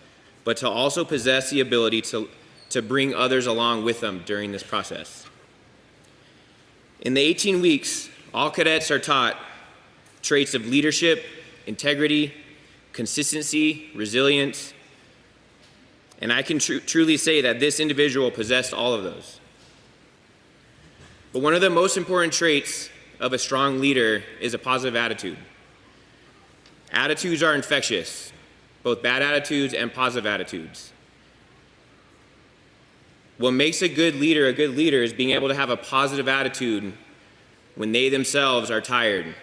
but to also possess the ability to bring others along with them during this process. In the 18 weeks, all cadets are taught traits of leadership, integrity, consistency, resilience, and I can truly say that this individual possessed all of those. But one of the most important traits of a strong leader is a positive attitude. Attitudes are infectious, both bad attitudes and positive attitudes. What makes a good leader is being able to have a positive attitude when they themselves are tired,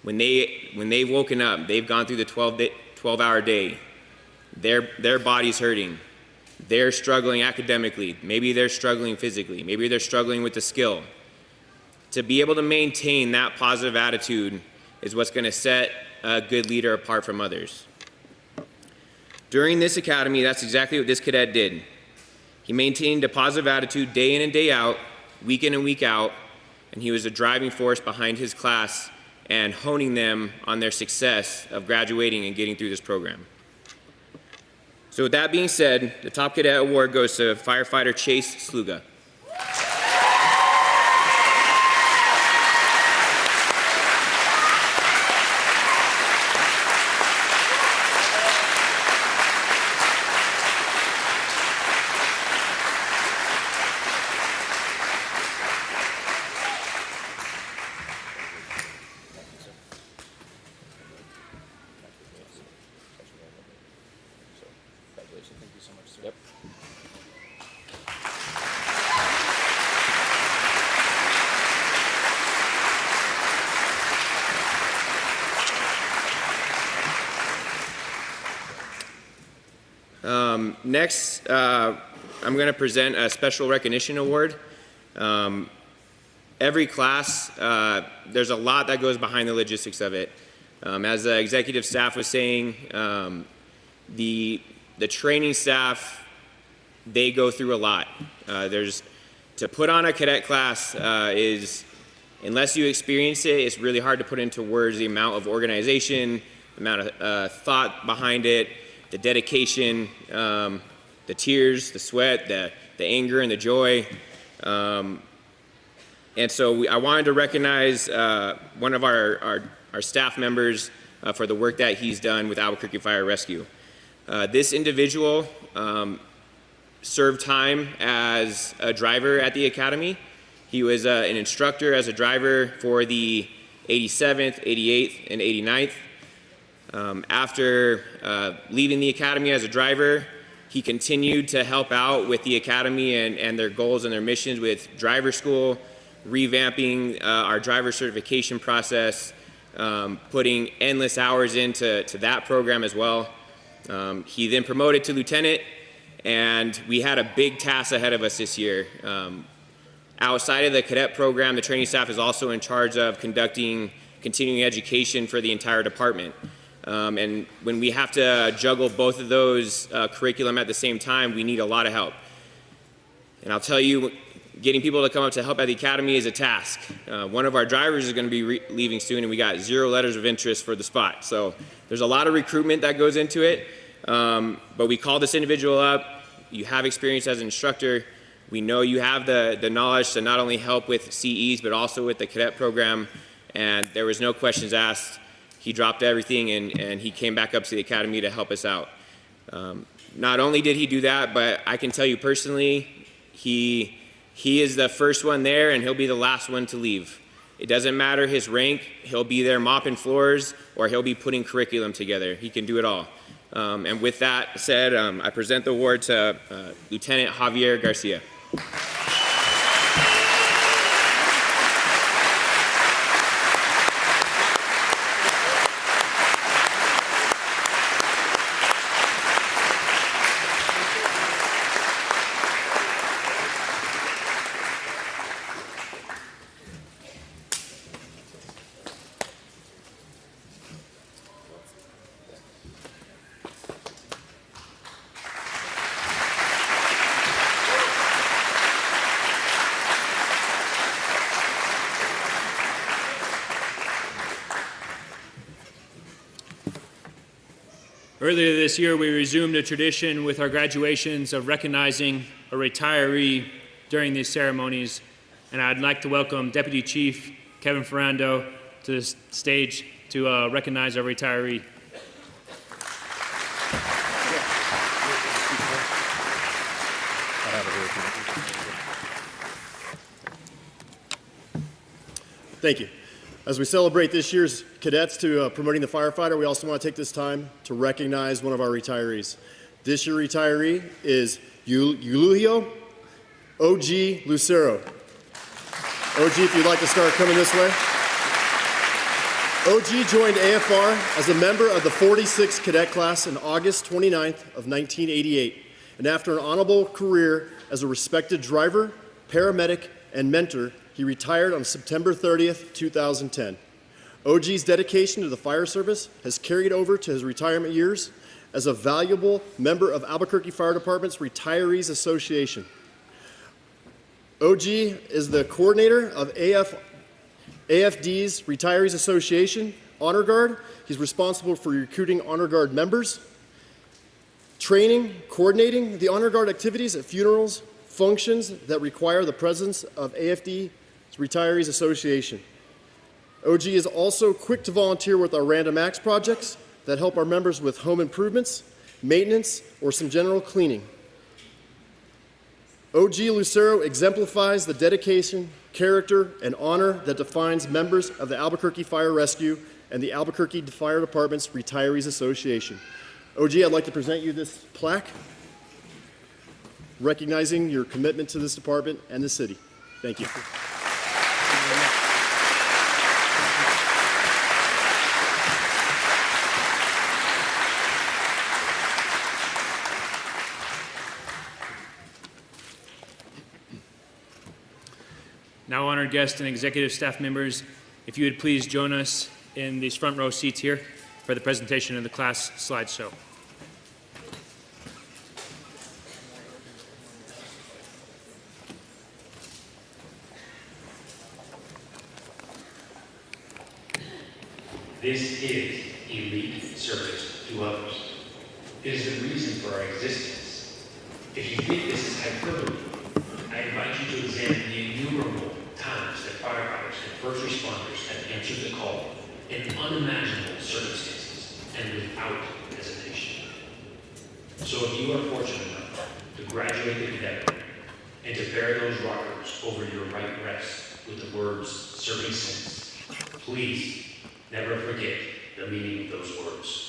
when they've woken up, they've gone through the 12-hour day, their body's hurting, they're struggling academically, maybe they're struggling physically, maybe they're struggling with the skill. To be able to maintain that positive attitude is what's going to set a good leader apart from others. During this academy, that's exactly what this cadet did. He maintained a positive attitude day in and day out, week in and week out, and he was a driving force behind his class and honing them on their success of graduating and getting through this program. So with that being said, the Top Cadet Award goes to Firefighter Chase Sluga. Next, I'm going to present a special recognition award. Every class, there's a lot that goes behind the logistics of it. As the executive staff was saying, the training staff, they go through a lot. To put on a cadet class is, unless you experience it, it's really hard to put into words the amount of organization, the amount of thought behind it, the dedication, the tears, the sweat, the anger, and the joy. And so I wanted to recognize one of our staff members for the work that he's done with Albuquerque Fire Rescue. This individual served time as a driver at the academy. He was an instructor as a driver for the 87th, 88th, and 89th. After leaving the academy as a driver, he continued to help out with the academy and their goals and their missions with driver school, revamping our driver certification process, putting endless hours into that program as well. He then promoted to lieutenant, and we had a big task ahead of us this year. Outside of the cadet program, the training staff is also in charge of conducting continuing education for the entire department. And when we have to juggle both of those curriculum at the same time, we need a lot of help. And I'll tell you, getting people to come up to help at the academy is a task. One of our drivers is going to be leaving soon, and we got 0 letters of interest for the spot. So there's a lot of recruitment that goes into it. But we called this individual up. You have experience as an instructor. We know you have the knowledge to not only help with CEs, but also with the cadet program. And there was no questions asked. He dropped everything and he came back up to the academy to help us out. Not only did he do that, but I can tell you personally, he is the first one there and he'll be the last one to leave. It doesn't matter his rank, he'll be there mopping floors or he'll be putting curriculum together. He can do it all. And with that said, I present the award to Lieutenant Javier Garcia. Earlier this year, we resumed a tradition with our graduations of recognizing a retiree during these ceremonies, and I'd like to welcome Deputy Chief Kevin Ferrando to the stage to recognize our retiree. Thank you. As we celebrate this year's cadets to promoting the firefighter, we also want to take this time to recognize one of our retirees. This year's retiree is Eulogio O.G. Lucero. O.G., if you'd like to start coming this way. OG joined AFR as a member of the 46th Cadet class on August 29th of 1988, and after an honorable career as a respected driver, paramedic, and mentor, he retired on September 30th, 2010. OG's dedication to the fire service has carried over to his retirement years as a valuable member of Albuquerque Fire Department's Retirees Association. OG is the coordinator of AFD's Retirees Association Honor Guard. He's responsible for recruiting Honor Guard members, training, coordinating the Honor Guard activities at funerals, functions that require the presence of AFD's Retirees Association. OG is also quick to volunteer with our Random Acts projects that help our members with home improvements, maintenance, or some general cleaning. OG Lucero exemplifies the dedication, character, and honor that defines members of the Albuquerque Fire Rescue and the Albuquerque Fire Department's Retirees Association. OG, I'd like to present you this plaque recognizing your commitment to this department and the city. Thank you. Now, honored guests and executive staff members, if you would please join us in these front row seats here for the presentation of the class slideshow. This is elite service to others. It is the reason for our existence. If you think this is hyperbole, I invite you to examine the innumerable times that firefighters and first responders have answered the call in unimaginable circumstances and without hesitation. So if you are fortunate enough to graduate the cadet and to bear those rockers over your right breast with the words "serving saints," please never forget the meaning of those words.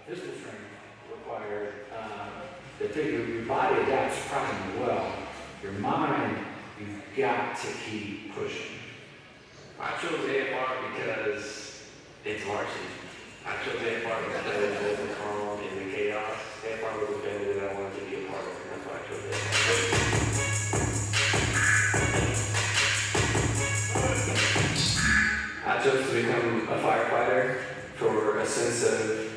Physical training required. Your body adapts surprisingly well. Your mind, you've got to keep pushing. I chose AFR because it's varsity. I chose AFR because it was the calm and the chaos. AFR was a family that I wanted to be a part of, and that's why I chose AFR. I chose to become a firefighter for a sense of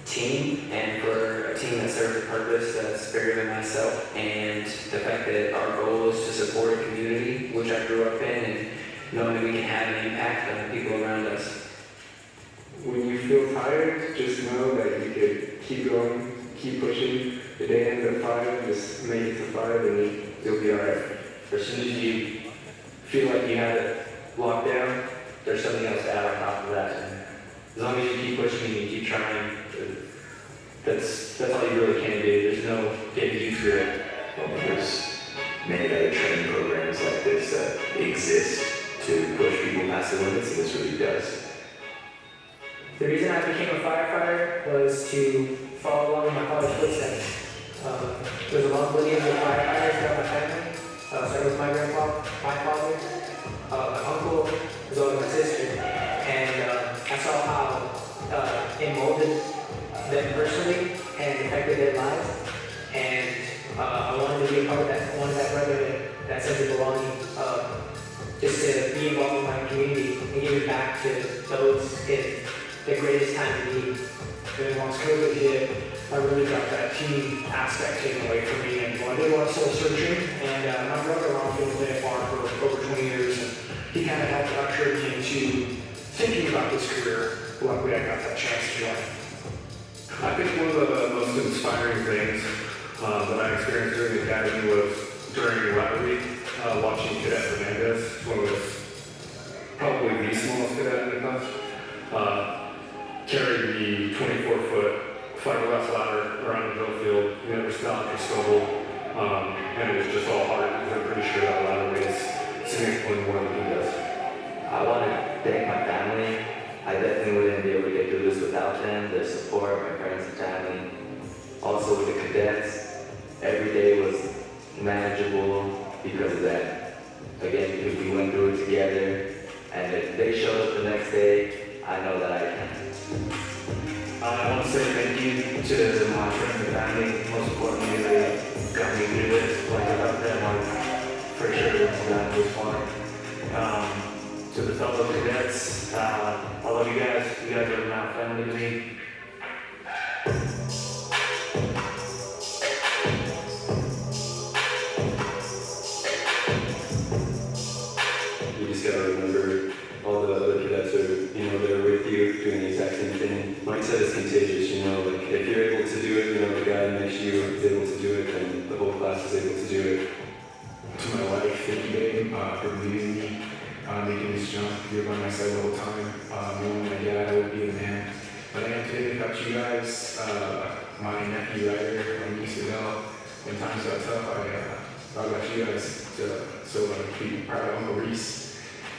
team and for a team that serves a purpose that's bigger than myself, and the fact that our goal is to support a community which I grew up in, and knowing that we can have an impact on the people around us. When you feel tired, just know that you can keep going, keep pushing. The day ends at 5, just make it to 5 and you'll be alright. As soon as you feel like you have it locked down, there's something else to add on top of that. And as long as you keep pushing and you keep trying, that's all you really can do. There's no getting you through it. Well, there's many other training programs like this that exist to push people past the limits, and this really does. The reason I became a firefighter was to follow along in my father's footsteps. There's a long lineage of firefighters throughout my family. Started with my grandpa, my father, my uncle, as well as my sister. And I saw how it molded them personally and affected their lives. And I wanted to be a part of that. I wanted that brotherhood, that sense of belonging, just to be involved in my community and give it back to those in the greatest time of need. Then once COVID hit, I really got that team aspect taken away from me, and I did a lot of soul searching, and my brother-in-law been with AFR for over 20 years, and he kind of helped usher me into thinking about this career. Luckily, I got that chance to join. I think one of the most inspiring things that I experienced during the academy was during rivalry, watching Cadet Fernandez, one of us, probably the smallest cadet in the class, carry the 24-foot fiberglass ladder around the drill field. He never stopped or stumbled, and it was just all hard because I'm pretty sure that ladder weighs significantly more than he does. I want to thank my family. I definitely wouldn't be able to get through this without them, their support, my friends and family. Also with the cadets, every day was manageable because of that. Again, because we went through it together, and if they showed up the next day, I know that I can. I want to say thank you to my friends and family. Most importantly, they got me through this. Like without them, I'm for sure that was fun. To the fellow cadets, I love you guys. You guys are now family to me. You just gotta remember all the other cadets are, they're with you doing the exact same thing. Mindset is contagious, like if you're able to do it, the guy next to you is able to do it, then the whole class is able to do it. To my wife, thank you, babe, for believing me, making this jump. You're by my side the whole time, knowing that, yeah, I would be the man. But I am today without you guys, my nephew Ryder, and Isabel. When times got tough, I got you guys to be proud of Uncle Reese.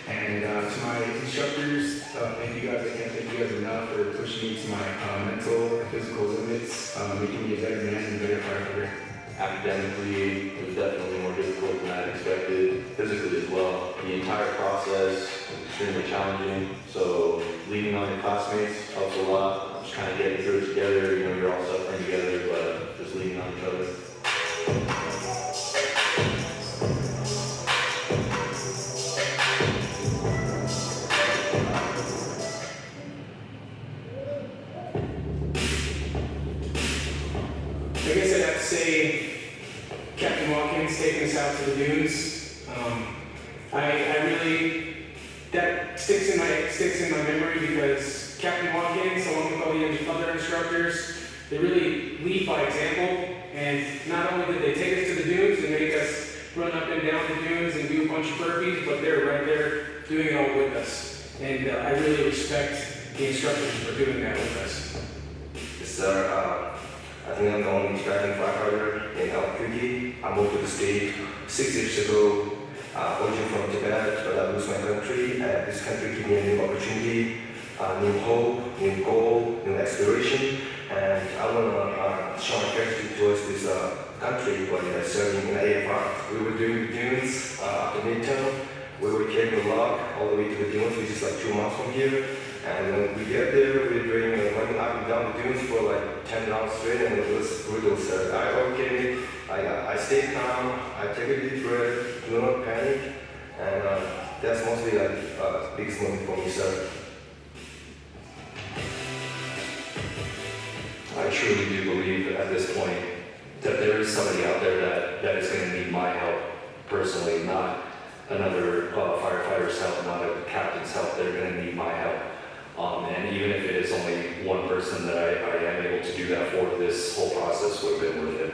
And to my instructors, thank you guys. I can't thank you guys enough for pushing me to my mental and physical limits, making me a better man and a better firefighter. Academically, it was definitely more difficult than I expected, physically as well. The entire process was extremely challenging, so leaning on your classmates helps a lot. Just kind of getting through it together, you're all suffering together, but just leaning on each other. I guess I'd have to say Captain Watkins taking us out to the dunes. I really, that sticks in my memory because Captain Watkins, along with all the other instructors, they really lead by example. And not only did they take us to the dunes and make us run up and down the dunes and do a bunch of burpees, but they're right there doing it all with us. And I really respect the instructors for doing that with us. Yes, sir. I think I'm the only Tibetan firefighter in Albuquerque. I moved to the state 6 years ago, origin from Tibet, but I lose my country, and this country gave me a new opportunity, new hope, new goal, new aspiration, and I want to show my gratitude towards this country by serving in AFR. We were doing the dunes after midterm. We were carrying the log all the way to the dunes, which is like 2 miles from here. And when we get there, we're doing running up and down the dunes for like 10 rounds straight, and it was brutal, sir. I stay calm, I take a deep breath, do not panic, and that's mostly like biggest moment for me, sir. I truly do believe at this point that there is somebody out there that is going to need my help personally, not another firefighter's help, not a captain's help. They're going to need my help. And even if it is only one person that I am able to do that for, this whole process would have been worth it.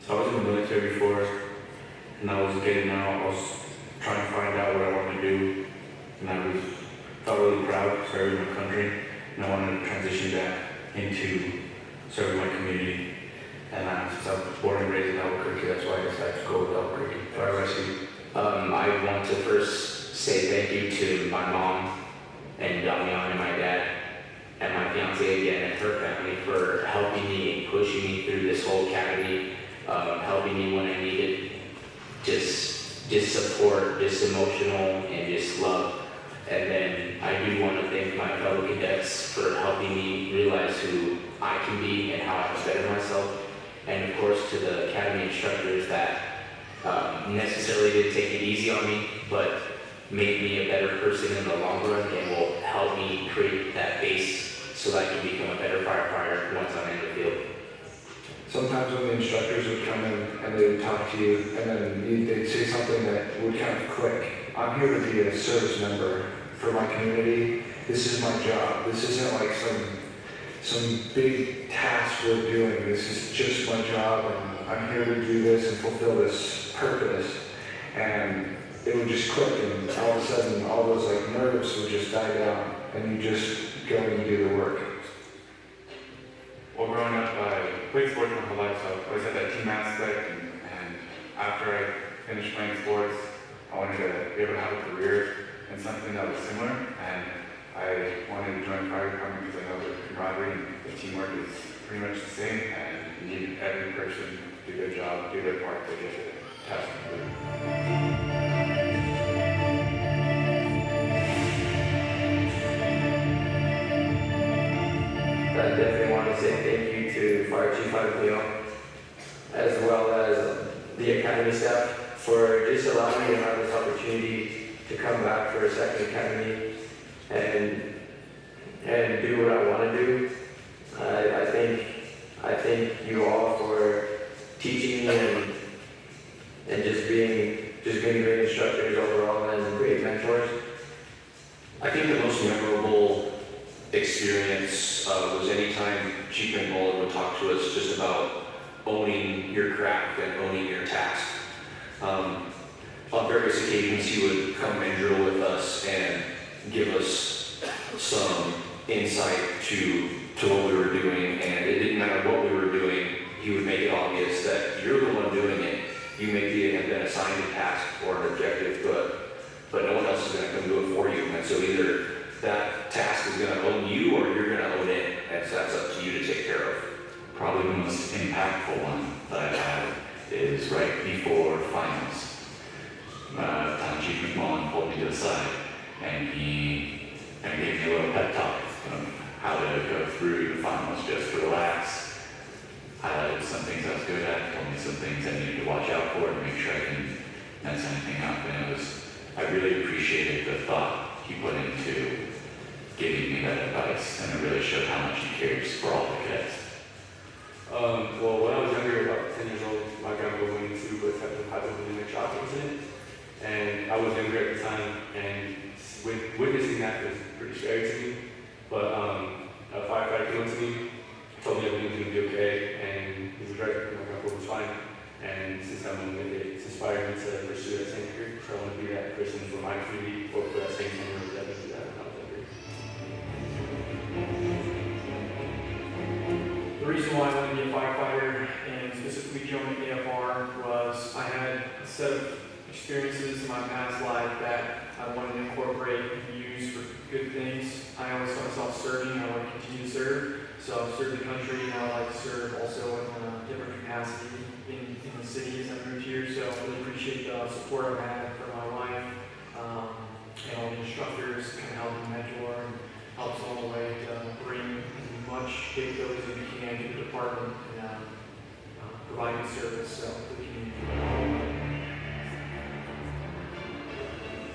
So I was in the military before, and I was getting out. I was trying to find out what I wanted to do, and I felt really proud serving my country, and I wanted to transition that into serving my community. And since I was born and raised in Albuquerque, that's why I decided to go with Albuquerque Fire Rescue. I want to first say thank you to my mom and Damian and my dad. and my fiance again and her family for helping me and pushing me through this whole academy, helping me when I needed just support, just emotional and just love. And then I do want to thank my fellow cadets for helping me realize who I can be and how I can better myself. And of course to the academy instructors that necessarily didn't take it easy on me, but made me a better person in the long run and will help me create that base so that I can become a better firefighter once I'm in the field. Sometimes when the instructors would come in and they would talk to you, and then they'd say something that would kind of click. I'm here to be a service member for my community. This is my job. This isn't like some big task we're doing. This is just my job, and I'm here to do this and fulfill this purpose. And it would just click, and all of a sudden, all those like nerves would just die down, and you just go and do the work. Well, growing up, I played sports my whole life, so I always had that team aspect, and after I finished playing sports, I wanted to be able to have a career in something that was similar, and I wanted to join the fire department because I know the camaraderie and the teamwork is pretty much the same, and you need every person to do their job, do their part to get the task completed. I definitely want to say thank you to Fire Chief Leo, as well as the Academy staff for just allowing me to have this opportunity to come back for a second Academy and do what I want to do. I thank you all for teaching me and just being great instructors overall and great mentors. I think the most memorable experience was anytime Chief McMullen would talk to us just about owning your craft and owning your task. On various occasions he would come and drill with us and give us some insight to what we were doing, and it didn't matter what we were doing, he would make it obvious that you're the one doing it. You may have been assigned a task or an objective, but no one else is going to come do it for you, and so either that task is going to own you or you're going to own it, and so that's up to you to take care of. Probably the most impactful one that I've had is right before finals. Chief McMullen pulled me to the side and he gave me a little pep talk of how to go through the finals, just relax, highlighted some things I was good at, told me some things I needed to watch out for to make sure I didn't mess anything up, and I really appreciated the thought he put into giving me that advice, and it really showed how much he cares for all the cadets. Well, when I was younger, about 10 years old, my grandma went into a type of hypothermic shock incident, and I was younger at the time, and witnessing that was pretty scary to me. But a firefighter came up to me, told me everything was going to be okay, and he was right. My grandpa was fine. And since that moment, it's inspired me to pursue that same career. So I want to be that person for my community or for that same career that I did when I was younger. The reason why I wanted to be a firefighter and specifically join the AFR was I had a set of experiences in my past life that I wanted to incorporate and use for good things. I always saw myself serving, I want to continue to serve. So I've served the country, and I like to serve also in a different capacity in the city as I moved here. So I really appreciate the support I've had from my wife and all the instructors, kind of helping mentor and helps along the way to bring as much capabilities as we can to the department and providing service to the community.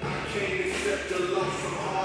I can't accept the love from home.